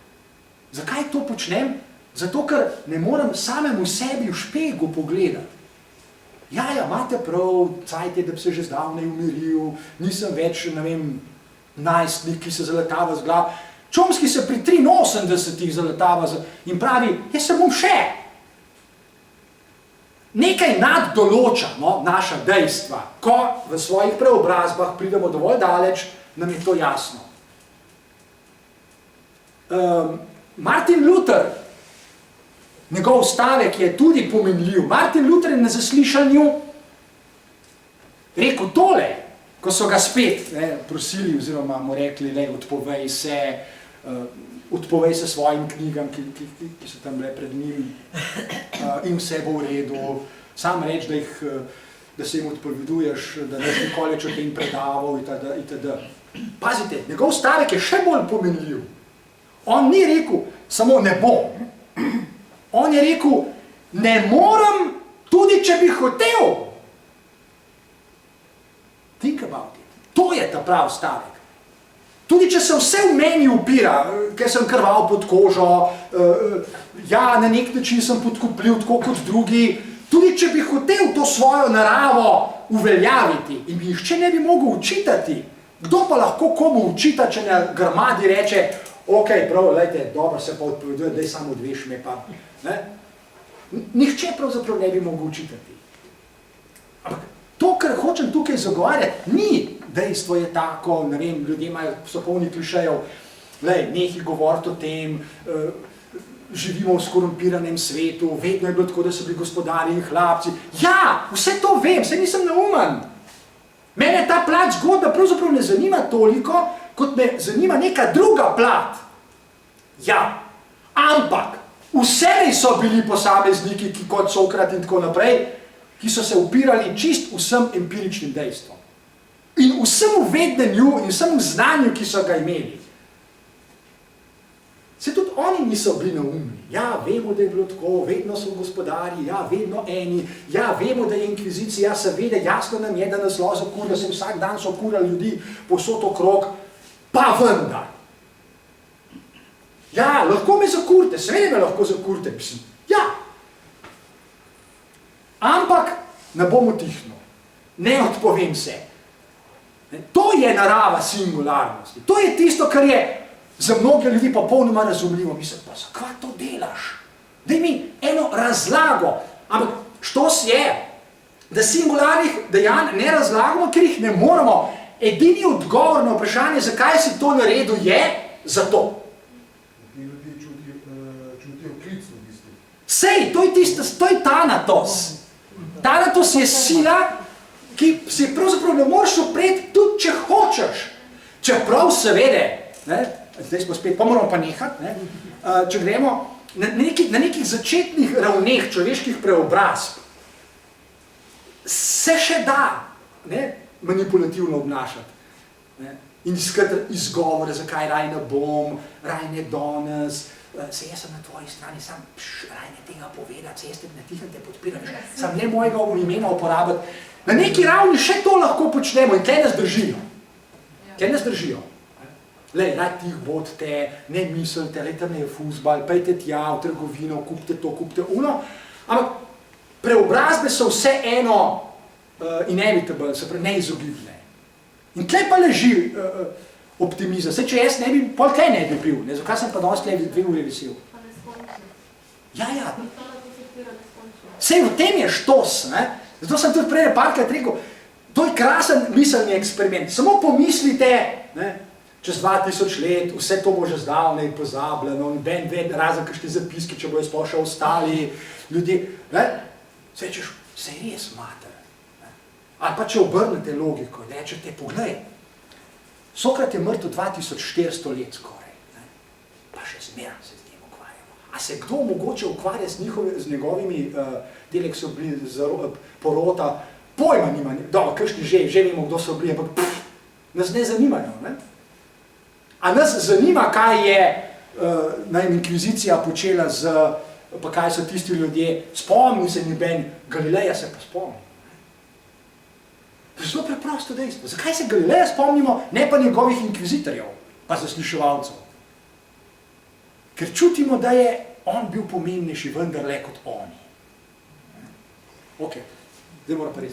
Zakaj to počnem? Zato, ker ne morem samemu sebi v špegu pogledati. Ja, imate prav, cajt je, da bi se že zdavne umiril, nisem več, ne vem, najstnik, ki se zaletava z glav. Chomsky se pri 83 zaletava in pravi, jaz se bom še. Nekaj naddoloča, no, naša dejstva. Ko v svojih preobrazbah pridemo dovolj daleč, nam je to jasno. Martin Luther, njegov stavek je tudi pomenljiv. Martin Luther je na zaslišanju rekel tole, ko so ga spet prosili oziroma mu rekli, odpovej se svojim knjigam, ki so tam bile pred njim in vse bo v redu. Sam reč, da se jim odpoveduješ, da neš nikoli o tem predaval itd. Pazite, njegov stavek je še bolj pomenljiv. On ni rekel samo ne bom. On je rekel, ne morem, tudi če bi hotel. Think about it. To je ta prav stavek. Tudi če se vse v meni upira, ker sem krval pod kožo, ja, na nek način sem podkupljiv, tako kot drugi, tudi če bi hotel to svojo naravo uveljaviti in bi nihče ne bi mogel učitati, kdo pa lahko komu učita, če na grmadi reče, ok, prav, lejte, dobro se pa odpoveduje, daj samo odveš me pa. Ne? Nihče pravzaprav ne bi mogel učitati. Ampak to, kar hočem tukaj zagovarjati, ni dejstvo je tako, ne vem, ljudje so polni klišejev, lej, nehi govoriti o tem, živimo v skorumpiranem svetu, vedno je bilo tako, da so bili gospodari in hlapci. Ja, vse to vem, saj nisem neumen. Mene ta plat zgodba pravzaprav ne zanima toliko, kot me zanima neka druga plat. Ja, ampak vse so bili posamezniki, ki kot Sokrat in tako naprej, ki so se upirali čist vsem empiričnim dejstvom. In vsemu vedenju in vsemu znanju, ki so ga imeli. Se tudi oni niso bili neumni. Ja, vemo, da je bilo tako, vedno so gospodari, ja, vedno eni, ja, vemo, da je inkvizicija, seveda, jasno nam je, da nas lo zakurja, sem vsak dan so kurjali ljudi povsod okrog, pa vendar. Ja, lahko me zakurite, seveda me lahko zakurite, mislim. Ja. Ampak ne bom utihnil, ne odpovem se. To je narava singularnosti. To je tisto, kar je za mnoge ljudi popolnoma razumljivo. Mislim, pa zakaj to delaš? Daj mi eno razlago. Ampak štos je, da singularnih dejanj ne razlagamo, ker jih ne moramo. Edini odgovor na vprašanje, zakaj si to naredil, je zato. Ljudje čutijo klic v bistvu. Sej, to je Thanatos. Thanatos je sila, ki si pravzaprav ne moreš opreti, tudi če hočeš. Čeprav seveda, zdaj smo spet, pa moramo pa nehati, če gremo na nekih začetnih ravneh človeških preobrazb, se še da manipulativno obnašati. In iskati izgovore, zakaj raj ne bom, raj ne danes, se jaz sem na tvoji strani, sam raj ne tega povedati, se jaz te ne tiham te podpiram, sam ne mojega imena uporabiti. Na neki ravni še to lahko počnemo in tle nas držijo. Tle nas držijo. Lej, raj tih bodite, ne mislite, lej, tam je fuzbal, pejte tja v trgovino, kupite to, kupite uno. Ampak preobrazbe so vse eno inevitable, se pravi neizogibne. In tle pa leži optimizem. Saj, če jaz ne bi, pol kaj ne bi bil, ne? Zakaj sem pa danes tle 2 ure vesel? Ja. Sej v tem je štos, ne? Zato sem tudi prej parkrat rekel, to je krasen miselni eksperiment. Samo pomislite, ne, čez 2000 let, vse to bo že zdavnej pozabljeno, razen kakšne zapiske, če bojo sploh še ostali ljudje. Sej češ, sej res mater. Ne. Ali pa če obrnete logiko, rečete, poglej, Sokrat je mrtev 2400 let skoraj, ne, pa še zmeraj se z njim ukvarjamo. A se kdo mogoče ukvarja z njegovimi dele, ki so bili porota, pojma nima, dobro, kakšni že vemo, kdo so bili, ampak nas ne zanimajo. Ne? A nas zanima, kaj je inkvizicija počela pa kaj so tisti ljudje, spomni se noben, Galileja se pa spomni. To je zelo preprosto dejstvo. Zakaj se Galileja spomnimo, ne pa njegovih inkvizitorjev, pa zasliševalcev? Ker čutimo, da je on bil pomembnejši vendarle kot oni. Ok, zdaj mora pa res.